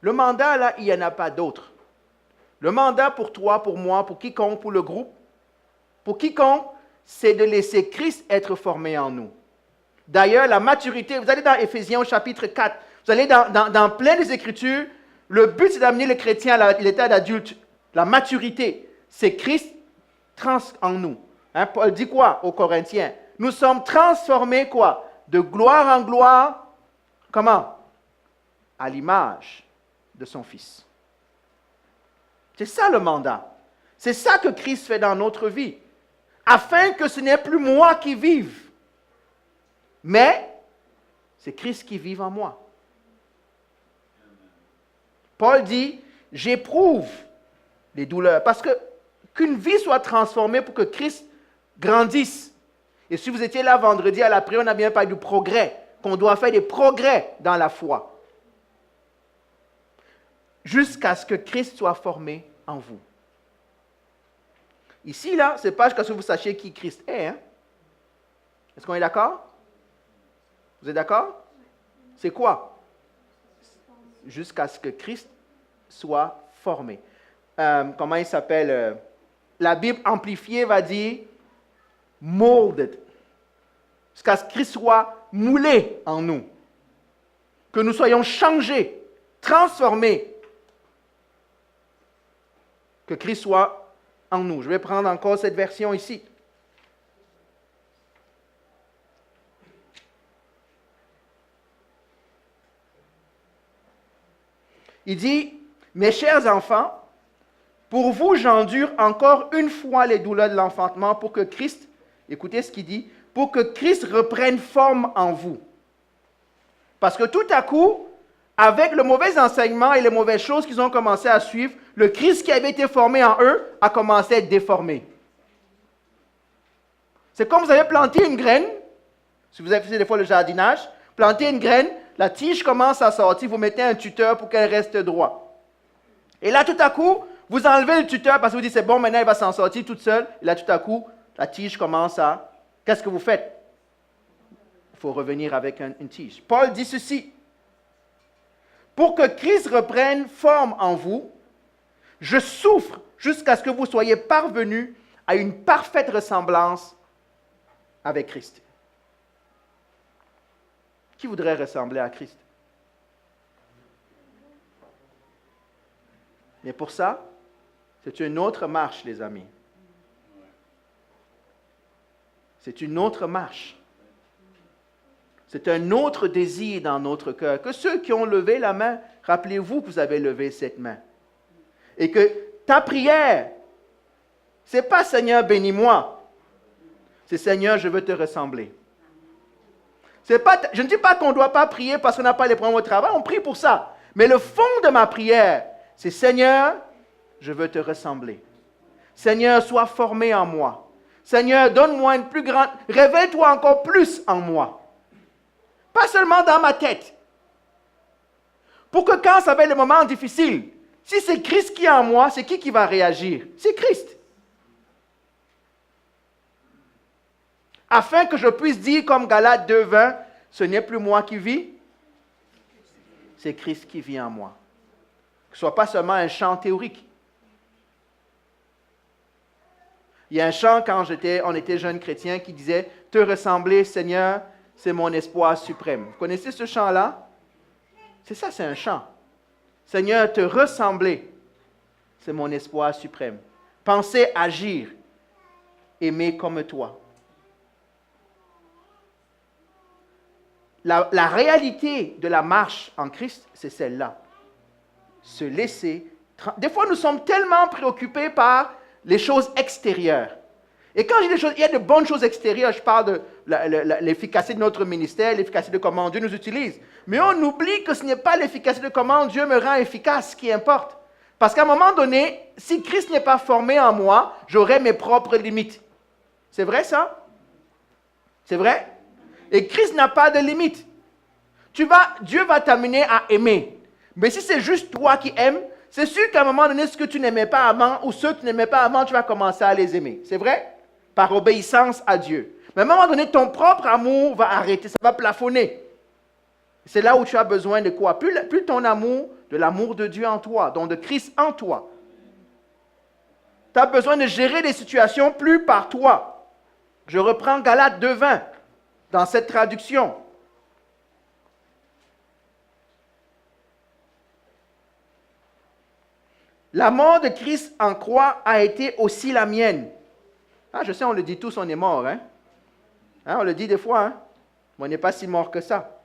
Le mandat, là, il n'y en a pas d'autre. Le mandat pour toi, pour moi, pour quiconque, pour le groupe, pour quiconque, c'est de laisser Christ être formé en nous. D'ailleurs, la maturité, vous allez dans Éphésiens au chapitre 4, vous allez dans plein des Écritures, le but c'est d'amener le chrétien à l'état d'adulte. La maturité, c'est Christ en nous. Hein, Paul dit quoi aux Corinthiens? Nous sommes transformés quoi? De gloire en gloire. Comment? À l'image de son Fils. C'est ça le mandat. C'est ça que Christ fait dans notre vie. Afin que ce n'est plus moi qui vive, mais c'est Christ qui vive en moi. Paul dit, j'éprouve les douleurs. Parce que qu'une vie soit transformée pour que Christ grandisse. Et si vous étiez là vendredi à la prière, on a bien parlé du progrès, qu'on doit faire des progrès dans la foi. Jusqu'à ce que Christ soit formé en vous. Ici, là, ce n'est pas jusqu'à ce que vous sachiez qui Christ est. Hein? Est-ce qu'on est d'accord? Vous êtes d'accord? C'est quoi? Jusqu'à ce que Christ soit formé. Comment il s'appelle? La Bible amplifiée va dire molded. Jusqu'à ce que Christ soit moulé en nous. Que nous soyons changés, transformés. Que Christ soit en nous. Je vais prendre encore cette version ici. Il dit, mes chers enfants, pour vous j'endure encore une fois les douleurs de l'enfantement pour que Christ, écoutez ce qu'il dit, pour que Christ reprenne forme en vous. Parce que tout à coup, avec le mauvais enseignement et les mauvaises choses qu'ils ont commencé à suivre, le Christ qui avait été formé en eux a commencé à être déformé. C'est comme vous avez planté une graine, si vous avez fait des fois le jardinage, plantez une graine, la tige commence à sortir, vous mettez un tuteur pour qu'elle reste droite. Et là, tout à coup, vous enlevez le tuteur parce que vous dites, c'est bon, maintenant, elle va s'en sortir toute seule. Et là, tout à coup, la tige commence à... Qu'est-ce que vous faites? Il faut revenir avec une tige. Paul dit ceci. Pour que Christ reprenne forme en vous, je souffre jusqu'à ce que vous soyez parvenus à une parfaite ressemblance avec Christ. Qui voudrait ressembler à Christ? Mais pour ça, c'est une autre marche, les amis. C'est une autre marche. C'est un autre désir dans notre cœur. Que ceux qui ont levé la main, rappelez-vous que vous avez levé cette main. Et que ta prière, ce n'est pas Seigneur, bénis-moi. C'est Seigneur, je veux te ressembler. Je ne dis pas qu'on ne doit pas prier parce qu'on n'a pas les problèmes au travail, on prie pour ça. Mais le fond de ma prière, c'est Seigneur, je veux te ressembler. Seigneur, sois formé en moi. Seigneur, donne-moi une plus grande... Révèle-toi encore plus en moi. Pas seulement dans ma tête. Pour que quand ça va être le moment difficile, si c'est Christ qui est en moi, c'est qui va réagir? C'est Christ. Afin que je puisse dire comme Galates 2:20, ce n'est plus moi qui vis, c'est Christ qui vit en moi. Que ce ne soit pas seulement un chant théorique. Il y a un chant quand on était jeunes chrétiens qui disait « Te ressembler, Seigneur, c'est mon espoir suprême. » Vous connaissez ce chant-là? C'est ça, c'est un chant. Seigneur, te ressembler, c'est mon espoir suprême. Penser, agir, aimer comme toi. La réalité de la marche en Christ, c'est celle-là. Se laisser... Des fois, nous sommes tellement préoccupés par les choses extérieures. Et quand j'ai des choses, il y a de bonnes choses extérieures, je parle de l'efficacité de notre ministère, l'efficacité de comment Dieu nous utilise. Mais on oublie que ce n'est pas l'efficacité de comment Dieu me rend efficace qui importe. Parce qu'à un moment donné, si Christ n'est pas formé en moi, j'aurai mes propres limites. C'est vrai ça? C'est vrai? Et Christ n'a pas de limite. Dieu va t'amener à aimer. Mais si c'est juste toi qui aimes, c'est sûr qu'à un moment donné, ce que tu n'aimais pas avant ou ceux que tu n'aimais pas avant, tu vas commencer à les aimer. C'est vrai? Par obéissance à Dieu. Mais à un moment donné, ton propre amour va arrêter, ça va plafonner. C'est là où tu as besoin de quoi? Plus ton amour, de l'amour de Dieu en toi, donc de Christ en toi. Tu as besoin de gérer les situations plus par toi. Je reprends Galates 2:20 dans cette traduction. La mort de Christ en croix a été aussi la mienne. Ah, je sais, on le dit tous, on est mort. Hein? On le dit des fois, hein? Mais on n'est pas si mort que ça.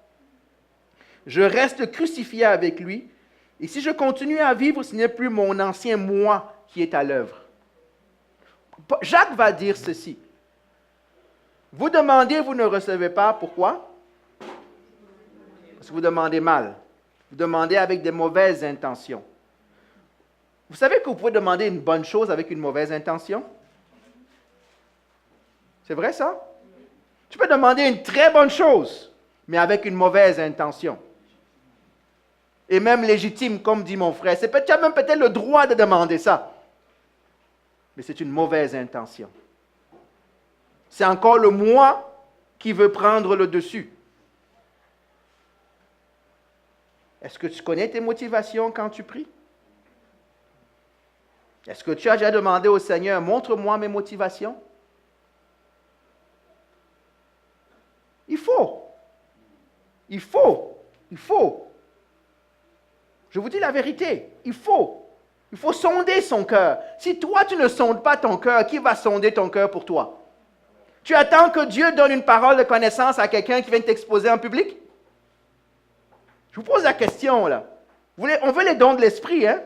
Je reste crucifié avec lui. Et si je continue à vivre, ce n'est plus mon ancien moi qui est à l'œuvre. Jacques va dire ceci. Vous demandez, vous ne recevez pas. Pourquoi? Parce que vous demandez mal. Vous demandez avec des mauvaises intentions. Vous savez que vous pouvez demander une bonne chose avec une mauvaise intention? C'est vrai ça? Tu peux demander une très bonne chose, mais avec une mauvaise intention. Et même légitime, comme dit mon frère. Tu as même peut-être le droit de demander ça. Mais c'est une mauvaise intention. C'est encore le moi qui veut prendre le dessus. Est-ce que tu connais tes motivations quand tu pries? Est-ce que tu as déjà demandé au Seigneur, montre-moi mes motivations? Il faut. Je vous dis la vérité, il faut sonder son cœur. Si toi, tu ne sondes pas ton cœur, qui va sonder ton cœur pour toi? Tu attends que Dieu donne une parole de connaissance à quelqu'un qui vient t'exposer en public? Je vous pose la question, là. On veut les dons de l'esprit, hein?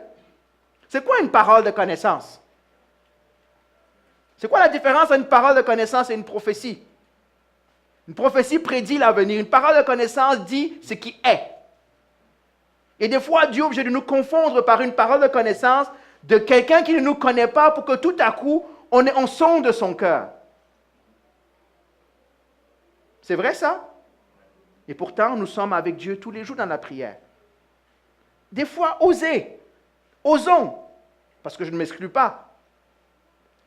C'est quoi une parole de connaissance? C'est quoi la différence entre une parole de connaissance et une prophétie? Une prophétie prédit l'avenir. Une parole de connaissance dit ce qui est. Et des fois, Dieu est obligé de nous confondre par une parole de connaissance de quelqu'un qui ne nous connaît pas pour que tout à coup, on sonde son cœur. C'est vrai ça? Et pourtant, nous sommes avec Dieu tous les jours dans la prière. Des fois, osons, parce que je ne m'exclus pas.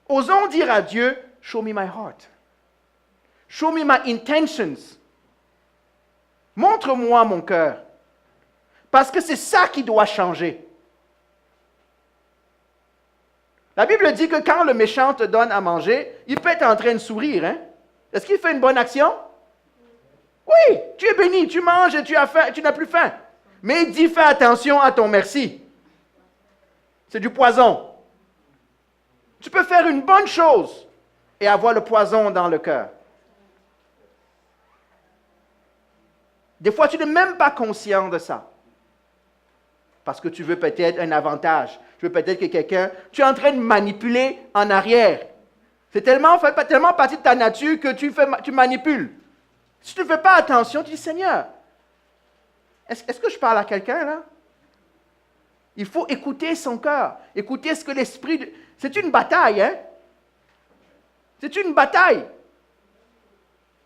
Osons dire à Dieu, show me my heart. Show me my intentions. Montre-moi mon cœur. Parce que c'est ça qui doit changer. La Bible dit que quand le méchant te donne à manger, il peut être en train de sourire. Hein? Est-ce qu'il fait une bonne action? Oui, tu es béni, tu manges et tu as faim, tu n'as plus faim. Mais il dit, fais attention à ton merci. C'est du poison. Tu peux faire une bonne chose et avoir le poison dans le cœur. Des fois, tu n'es même pas conscient de ça. Parce que tu veux peut-être un avantage. Tu veux peut-être que quelqu'un... Tu es en train de manipuler en arrière. C'est tellement partie de ta nature que tu manipules. Si tu ne fais pas attention, tu dis, Seigneur, est-ce que je parle à quelqu'un là? Il faut écouter son cœur. Écouter ce que l'esprit... C'est une bataille, hein? C'est une bataille.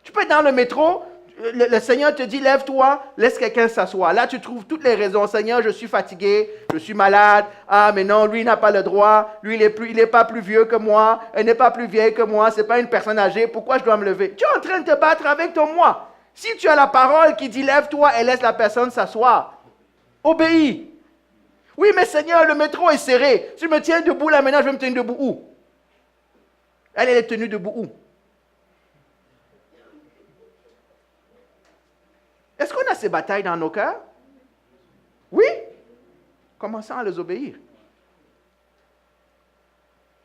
Tu peux être dans le métro... Le Seigneur te dit, lève-toi, laisse quelqu'un s'asseoir. Là, tu trouves toutes les raisons. Seigneur, je suis fatigué, je suis malade. Ah, mais non, lui, il n'a pas le droit. Lui, il n'est pas plus vieux que moi. Elle n'est pas plus vieille que moi. Ce n'est pas une personne âgée. Pourquoi je dois me lever? Tu es en train de te battre avec ton moi. Si tu as la parole qui dit, lève-toi et laisse la personne s'asseoir, obéis. Oui, mais Seigneur, le métro est serré. Si je me tiens debout là maintenant, je vais me tenir debout où? Elle est tenue debout où? Est-ce qu'on a ces batailles dans nos cœurs? Oui. Commençons à les obéir.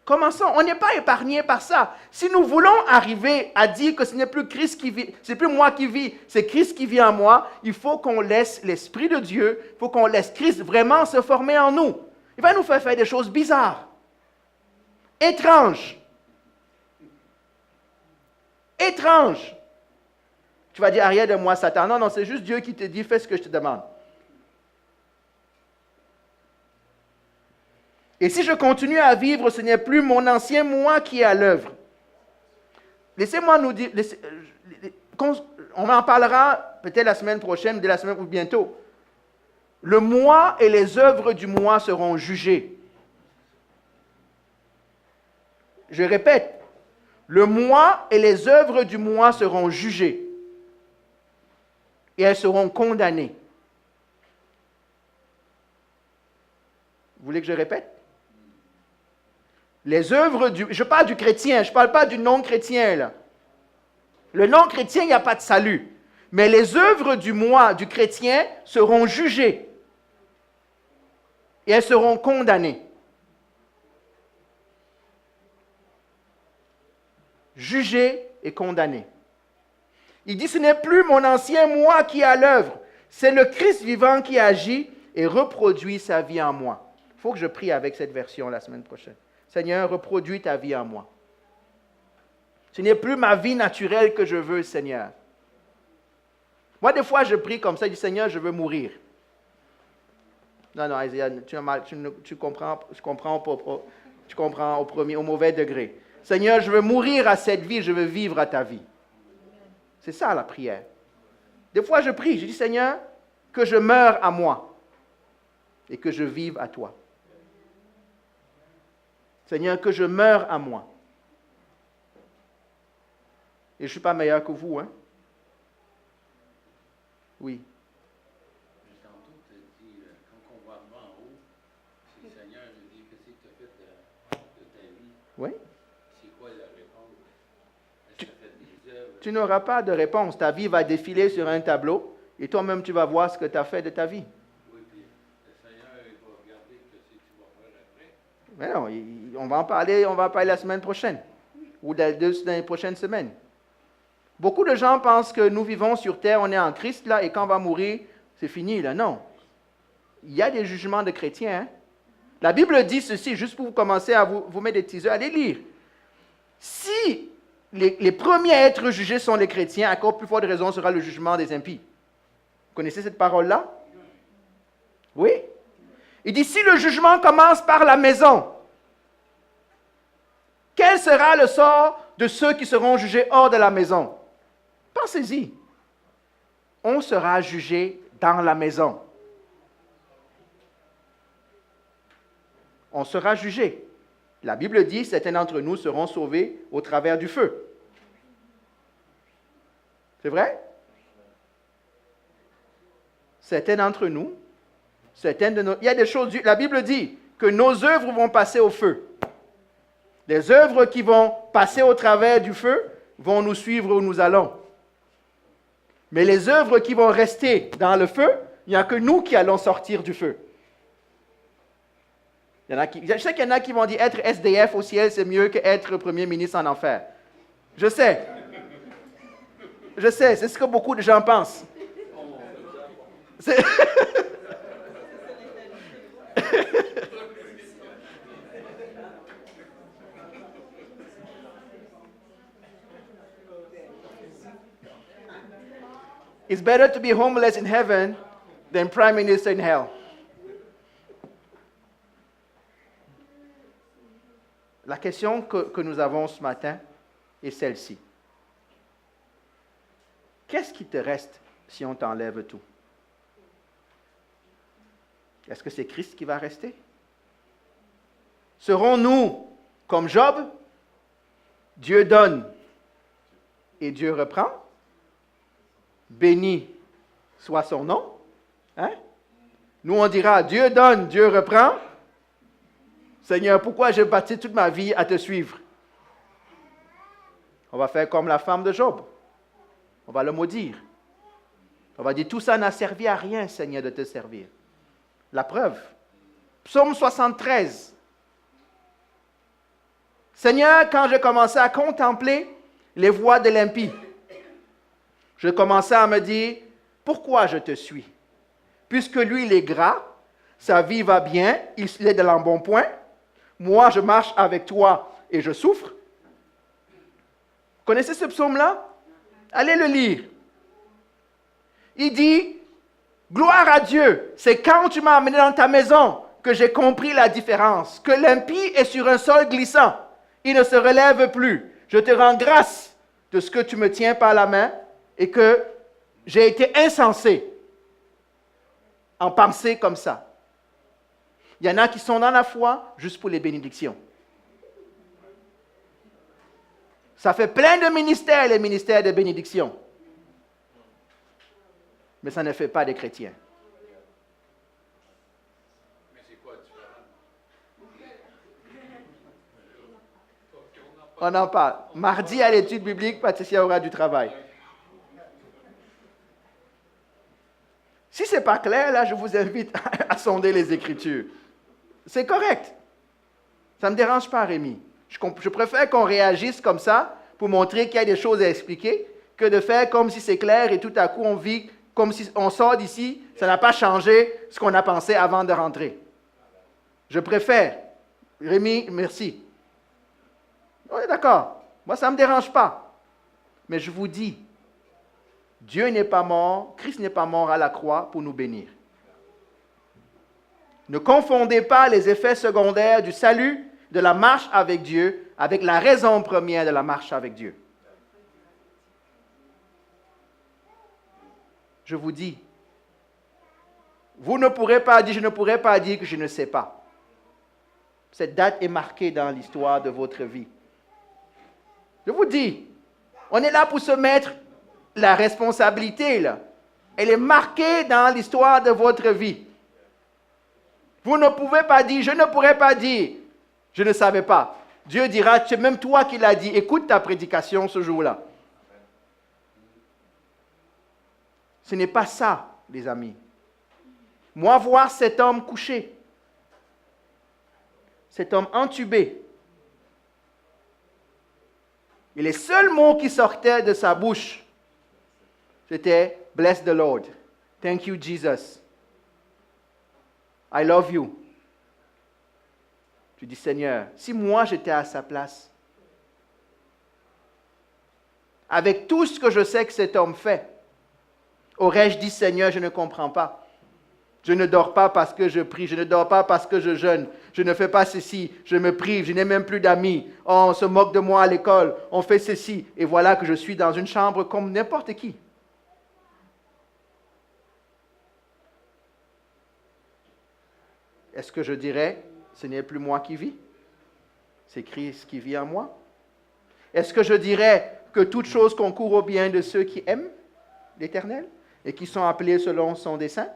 Commençons. On n'est pas épargné par ça. Si nous voulons arriver à dire que ce n'est plus Christ qui vit, c'est plus moi qui vis, c'est Christ qui vit en moi, il faut qu'on laisse l'Esprit de Dieu, il faut qu'on laisse Christ vraiment se former en nous. Il va nous faire des choses bizarres, étranges. étrange. Tu vas dire, arrière de moi, Satan. Non, non, c'est juste Dieu qui te dit, fais ce que je te demande. Et si je continue à vivre, ce n'est plus mon ancien moi qui est à l'œuvre. Laissez-moi nous dire, on en parlera peut-être la semaine prochaine, dès la semaine ou bientôt. Le moi et les œuvres du moi seront jugées. Je répète, le moi et les œuvres du moi seront jugées. Et elles seront condamnées. Vous voulez que je répète? Les œuvres du... Je parle du chrétien, je ne parle pas du non-chrétien, là. Le non-chrétien, il n'y a pas de salut. Mais les œuvres du moi, du chrétien, seront jugées. Et elles seront condamnées. Jugées et condamnées. Il dit, ce n'est plus mon ancien moi qui est à l'œuvre. C'est le Christ vivant qui agit et reproduit sa vie en moi. Il faut que je prie avec cette version la semaine prochaine. Seigneur, reproduis ta vie en moi. Ce n'est plus ma vie naturelle que je veux, Seigneur. Moi, des fois, je prie comme ça, je dis, Seigneur, je veux mourir. Non, non, Isaiah, tu comprends au mauvais degré. Seigneur, je veux mourir à cette vie, je veux vivre à ta vie. C'est ça la prière. Des fois, je prie, je dis, Seigneur, que je meure à moi et que je vive à toi. Seigneur, que je meure à moi. Et je ne suis pas meilleur que vous, hein? Oui. Tantôt, tu as dit, quand on va en haut, c'est Seigneur, je dis, qu'est-ce que tu as fait de ta vie? Oui. C'est quoi la réponse? Est-ce que tu as fait des œuvres? Tu n'auras pas de réponse. Ta vie va défiler sur un tableau et toi-même, tu vas voir ce que tu as fait de ta vie. Oui, puis le Seigneur, il va regarder ce que tu vas faire après. Mais non, on va en parler la semaine prochaine ou dans les prochaines semaines. Beaucoup de gens pensent que nous vivons sur terre, on est en Christ là, et quand on va mourir, c'est fini là. Non. Il y a des jugements de chrétiens. Hein? La Bible dit ceci, juste pour vous commencer à vous mettre des teasers, allez lire. Si les premiers à être jugés sont les chrétiens, encore plus forte raison sera le jugement des impies. Vous connaissez cette parole-là? Oui. Il dit, si le jugement commence par la maison, quel sera le sort de ceux qui seront jugés hors de la maison? Pensez-y. On sera jugé dans la maison. On sera jugé. La Bible dit, certains d'entre nous seront sauvés au travers du feu. C'est vrai? Certains d'entre nous, il y a des choses, la Bible dit que nos œuvres vont passer au feu. Les œuvres qui vont passer au travers du feu vont nous suivre où nous allons. Mais les œuvres qui vont rester dans le feu, il n'y a que nous qui allons sortir du feu. Je sais qu'il y en a qui vont dire être SDF au ciel, c'est mieux qu'être Premier ministre en enfer. Je sais. Je sais, c'est ce que beaucoup de gens pensent. It's better to be homeless in heaven than prime minister in hell. La question que nous avons ce matin est celle-ci. Qu'est-ce qui te reste si on t'enlève tout? Est-ce que c'est Christ qui va rester? Serons-nous comme Job? Dieu donne et Dieu reprend. Béni soit son nom. Hein? Nous, on dira, Dieu donne, Dieu reprend. Seigneur, pourquoi j'ai bâti toute ma vie à te suivre? On va faire comme la femme de Job. On va le maudire. On va dire, tout ça n'a servi à rien, Seigneur, de te servir. La preuve. Psaume 73. Seigneur, quand j'ai commencé à contempler les voies de l'impie, je commençais à me dire, pourquoi je te suis? Puisque lui, il est gras, sa vie va bien, il est de l'embonpoint. Moi, je marche avec toi et je souffre. Connaissez ce psaume-là? Allez le lire. Il dit, gloire à Dieu, c'est quand tu m'as amené dans ta maison que j'ai compris la différence, que l'impie est sur un sol glissant, il ne se relève plus. Je te rends grâce de ce que tu me tiens par la main et que j'ai été insensé en penser comme ça. Il y en a qui sont dans la foi juste pour les bénédictions. Ça fait plein de ministères, les ministères de bénédiction. Mais ça ne fait pas des chrétiens. Mais c'est quoi différent? On en parle. Mardi à l'étude biblique, Patricia aura du travail. Si ce n'est pas clair, là, je vous invite à sonder les Écritures. C'est correct. Ça ne me dérange pas, Rémi. Je préfère qu'on réagisse comme ça pour montrer qu'il y a des choses à expliquer que de faire comme si c'est clair et tout à coup on vit comme si on sort d'ici, ça n'a pas changé ce qu'on a pensé avant de rentrer. Je préfère. Rémi, merci. On est d'accord. Moi, ça ne me dérange pas. Mais je vous dis, Dieu n'est pas mort, Christ n'est pas mort à la croix pour nous bénir. Ne confondez pas les effets secondaires du salut, de la marche avec Dieu, avec la raison première de la marche avec Dieu. Je vous dis, vous ne pourrez pas dire, je ne pourrai pas dire que je ne sais pas. Cette date est marquée dans l'histoire de votre vie. Je vous dis, on est là pour se mettre la responsabilité, là. Elle est marquée dans l'histoire de votre vie. Vous ne pouvez pas dire, je ne pourrais pas dire, je ne savais pas. Dieu dira, c'est même toi qui l'as dit, écoute ta prédication ce jour-là. Ce n'est pas ça, les amis. Moi, voir cet homme couché, cet homme entubé, et les seuls mots qui sortaient de sa bouche, c'était « Bless the Lord. Thank you, Jesus. I love you. » Tu dis, Seigneur, si moi j'étais à sa place, avec tout ce que je sais que cet homme fait, aurais-je dit, Seigneur, je ne comprends pas. Je ne dors pas parce que je prie, je ne dors pas parce que je jeûne, je ne fais pas ceci, je me prive, je n'ai même plus d'amis. Oh, on se moque de moi à l'école, on fait ceci, et voilà que je suis dans une chambre comme n'importe qui. Est-ce que je dirais, ce n'est plus moi qui vis, c'est Christ qui vit en moi? Est-ce que je dirais que toute chose concourt au bien de ceux qui aiment l'Éternel et qui sont appelés selon son dessein?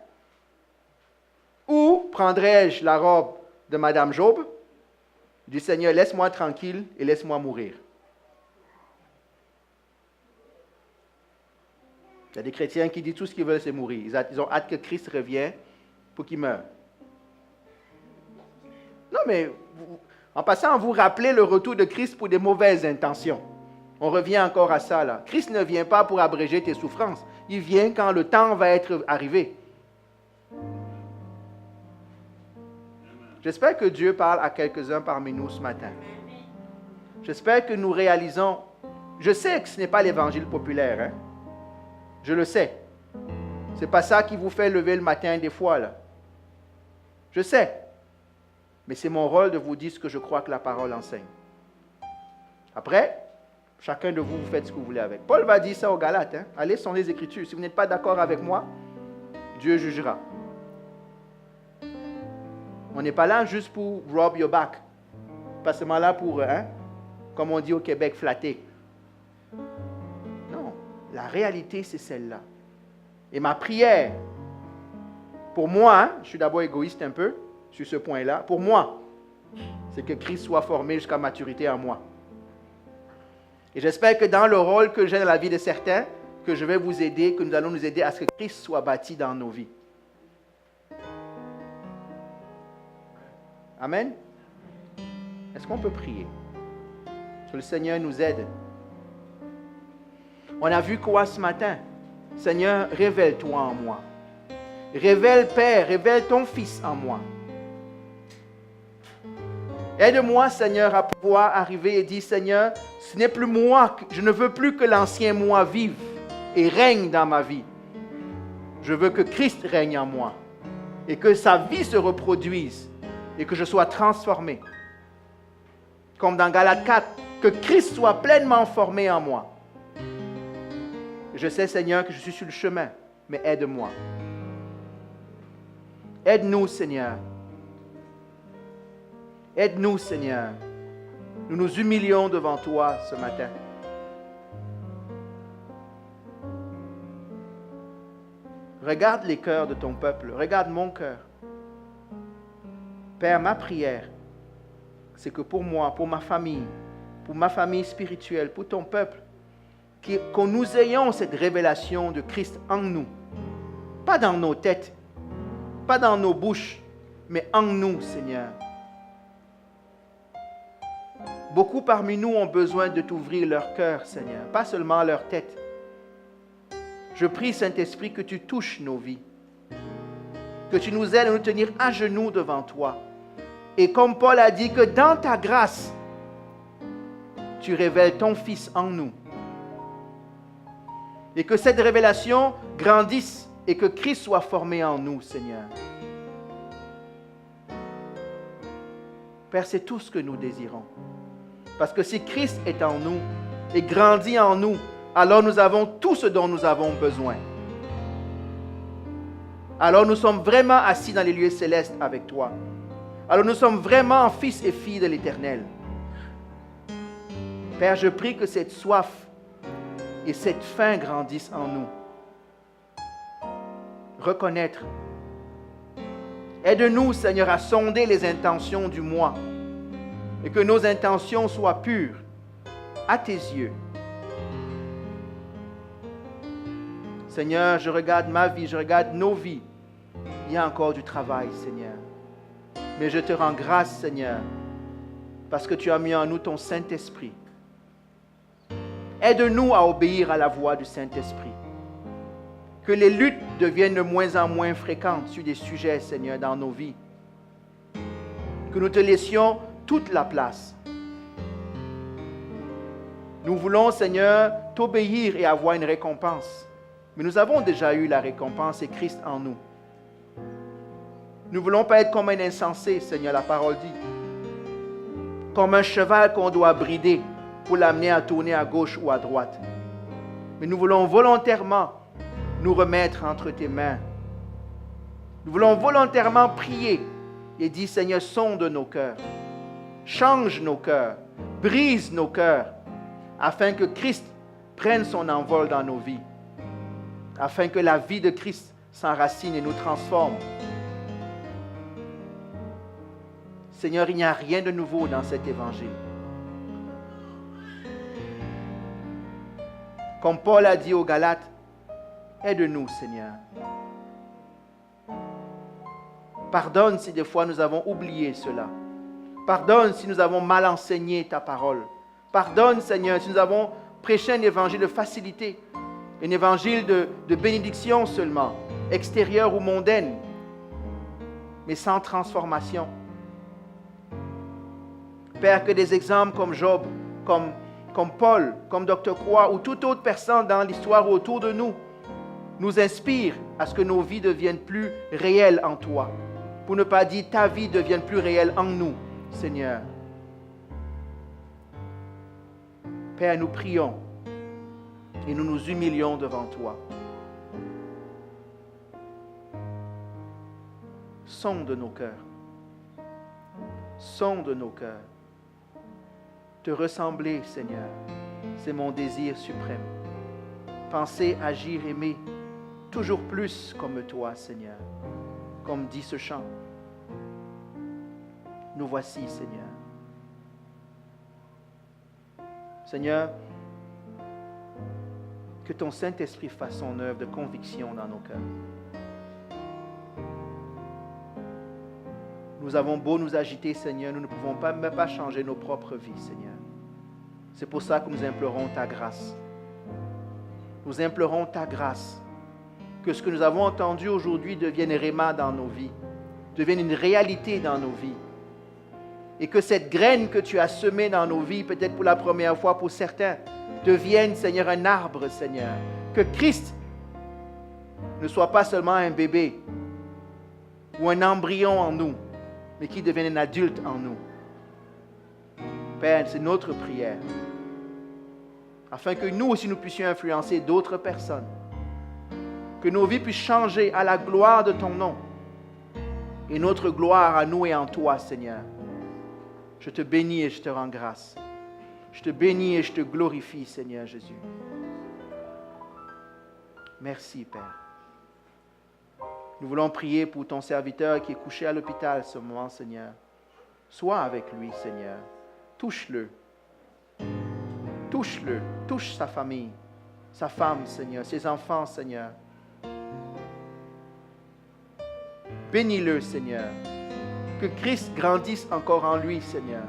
Ou prendrais-je la robe de Madame Job, du Seigneur, laisse-moi tranquille et laisse-moi mourir? Il y a des chrétiens qui disent tout ce qu'ils veulent, c'est mourir. Ils ont hâte que Christ revienne pour qu'il meure. Non, mais en passant, vous rappelez le retour de Christ pour des mauvaises intentions. On revient encore à ça, là. Christ ne vient pas pour abréger tes souffrances. Il vient quand le temps va être arrivé. J'espère que Dieu parle à quelques-uns parmi nous ce matin. J'espère que nous réalisons. Je sais que ce n'est pas l'évangile populaire, hein? Je le sais. Ce n'est pas ça qui vous fait lever le matin des fois, là. Je sais. Mais c'est mon rôle de vous dire ce que je crois que la parole enseigne. Après, chacun de vous, vous faites ce que vous voulez avec. Paul va dire ça aux Galates. Hein? Allez sur les Écritures. Si vous n'êtes pas d'accord avec moi, Dieu jugera. On n'est pas là juste pour rob your back. Pas seulement là pour, comme on dit au Québec, flatter. Non, la réalité, c'est celle-là. Et ma prière, pour moi, je suis d'abord égoïste un peu, sur ce point-là, pour moi, c'est que Christ soit formé jusqu'à maturité en moi. Et j'espère que dans le rôle que j'ai dans la vie de certains, que je vais vous aider, que nous allons nous aider à ce que Christ soit bâti dans nos vies. Amen. Est-ce qu'on peut prier? Que le Seigneur nous aide. On a vu quoi ce matin? Seigneur, révèle-toi en moi. Révèle, Père, révèle ton Fils en moi. Aide-moi, Seigneur, à pouvoir arriver et dire, Seigneur, ce n'est plus moi, je ne veux plus que l'ancien moi vive et règne dans ma vie. Je veux que Christ règne en moi et que sa vie se reproduise et que je sois transformé. Comme dans Galates 4, que Christ soit pleinement formé en moi. Je sais, Seigneur, que je suis sur le chemin, mais aide-moi. Aide-nous, Seigneur. Aide-nous, Seigneur. Nous nous humilions devant toi ce matin. Regarde les cœurs de ton peuple. Regarde mon cœur. Père, ma prière, c'est que pour moi, pour ma famille spirituelle, pour ton peuple, que nous ayons cette révélation de Christ en nous. Pas dans nos têtes, pas dans nos bouches, mais en nous, Seigneur. Beaucoup parmi nous ont besoin de t'ouvrir leur cœur, Seigneur, pas seulement leur tête. Je prie, Saint-Esprit, que tu touches nos vies, que tu nous aides à nous tenir à genoux devant toi. Et comme Paul a dit, que dans ta grâce, tu révèles ton Fils en nous. Et que cette révélation grandisse et que Christ soit formé en nous, Seigneur. Père, c'est tout ce que nous désirons. Parce que si Christ est en nous et grandit en nous, alors nous avons tout ce dont nous avons besoin. Alors nous sommes vraiment assis dans les lieux célestes avec toi. Alors nous sommes vraiment fils et filles de l'Éternel. Père, je prie que cette soif et cette faim grandissent en nous. Reconnaître. Aide-nous, Seigneur, à sonder les intentions du moi et que nos intentions soient pures à tes yeux. Seigneur, je regarde ma vie, je regarde nos vies. Il y a encore du travail, Seigneur. Mais je te rends grâce, Seigneur, parce que tu as mis en nous ton Saint-Esprit. Aide-nous à obéir à la voix du Saint-Esprit. Que les luttes deviennent de moins en moins fréquentes sur des sujets, Seigneur, dans nos vies. Que nous te laissions toute la place. Nous voulons, Seigneur, t'obéir et avoir une récompense. Mais nous avons déjà eu la récompense et Christ en nous. Nous ne voulons pas être comme un insensé, Seigneur, la parole dit. Comme un cheval qu'on doit brider pour l'amener à tourner à gauche ou à droite. Mais nous voulons volontairement nous remettre entre tes mains. Nous voulons volontairement prier et dire, Seigneur, sonde nos cœurs. Change nos cœurs. Brise nos cœurs. Afin que Christ prenne son envol dans nos vies. Afin que la vie de Christ s'enracine et nous transforme. Seigneur, il n'y a rien de nouveau dans cet évangile. Comme Paul a dit aux Galates, aide-nous, Seigneur. Pardonne si des fois nous avons oublié cela. Pardonne si nous avons mal enseigné ta parole. Pardonne, Seigneur, si nous avons prêché un évangile de facilité, un évangile de bénédiction seulement, extérieure ou mondaine, mais sans transformation. Père, que des exemples comme Job, comme Paul, comme Dr. Croix ou toute autre personne dans l'histoire autour de nous, nous inspirent à ce que nos vies deviennent plus réelles en toi. Pour ne pas dire ta vie devienne plus réelle en nous, Seigneur. Père, nous prions et nous nous humilions devant toi. Sonde nos cœurs. Sonde nos cœurs. Te ressembler, Seigneur, c'est mon désir suprême. Penser, agir, aimer, toujours plus comme toi, Seigneur, comme dit ce chant. Nous voici, Seigneur. Seigneur, que ton Saint-Esprit fasse son œuvre de conviction dans nos cœurs. Nous avons beau nous agiter, Seigneur, nous ne pouvons même pas changer nos propres vies, Seigneur. C'est pour ça que nous implorons ta grâce. Nous implorons ta grâce. Que ce que nous avons entendu aujourd'hui devienne réma dans nos vies, devienne une réalité dans nos vies. Et que cette graine que tu as semée dans nos vies, peut-être pour la première fois pour certains, devienne, Seigneur, un arbre, Seigneur. Que Christ ne soit pas seulement un bébé ou un embryon en nous, mais qu'il devienne un adulte en nous. Père, c'est notre prière, afin que nous aussi nous puissions influencer d'autres personnes, que nos vies puissent changer à la gloire de ton nom, et notre gloire à nous et en toi, Seigneur. Je te bénis et je te rends grâce. Je te bénis et je te glorifie, Seigneur Jésus. Merci, Père. Nous voulons prier pour ton serviteur qui est couché à l'hôpital ce moment, Seigneur. Sois avec lui, Seigneur. Touche-le. Touche-le. Touche sa famille, sa femme, Seigneur, ses enfants, Seigneur. Bénis-le, Seigneur. Que Christ grandisse encore en lui, Seigneur.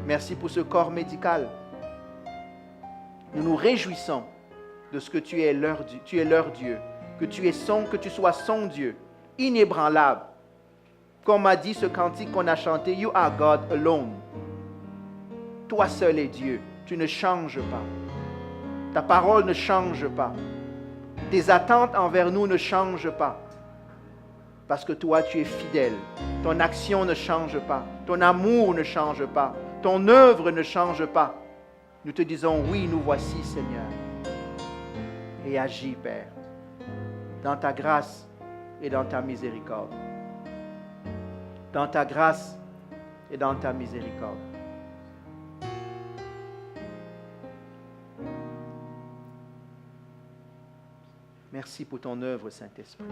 Merci pour ce corps médical. Nous nous réjouissons de ce que tu es leur Dieu, que tu sois son Dieu, inébranlable. Comme a dit ce cantique qu'on a chanté, You are God alone. Toi seul es Dieu, tu ne changes pas. Ta parole ne change pas. Tes attentes envers nous ne changent pas. Parce que toi, tu es fidèle. Ton action ne change pas. Ton amour ne change pas. Ton œuvre ne change pas. Nous te disons, oui, nous voici, Seigneur. Et agis, Père, dans ta grâce et dans ta miséricorde. Dans ta grâce et dans ta miséricorde. Merci pour ton œuvre, Saint-Esprit.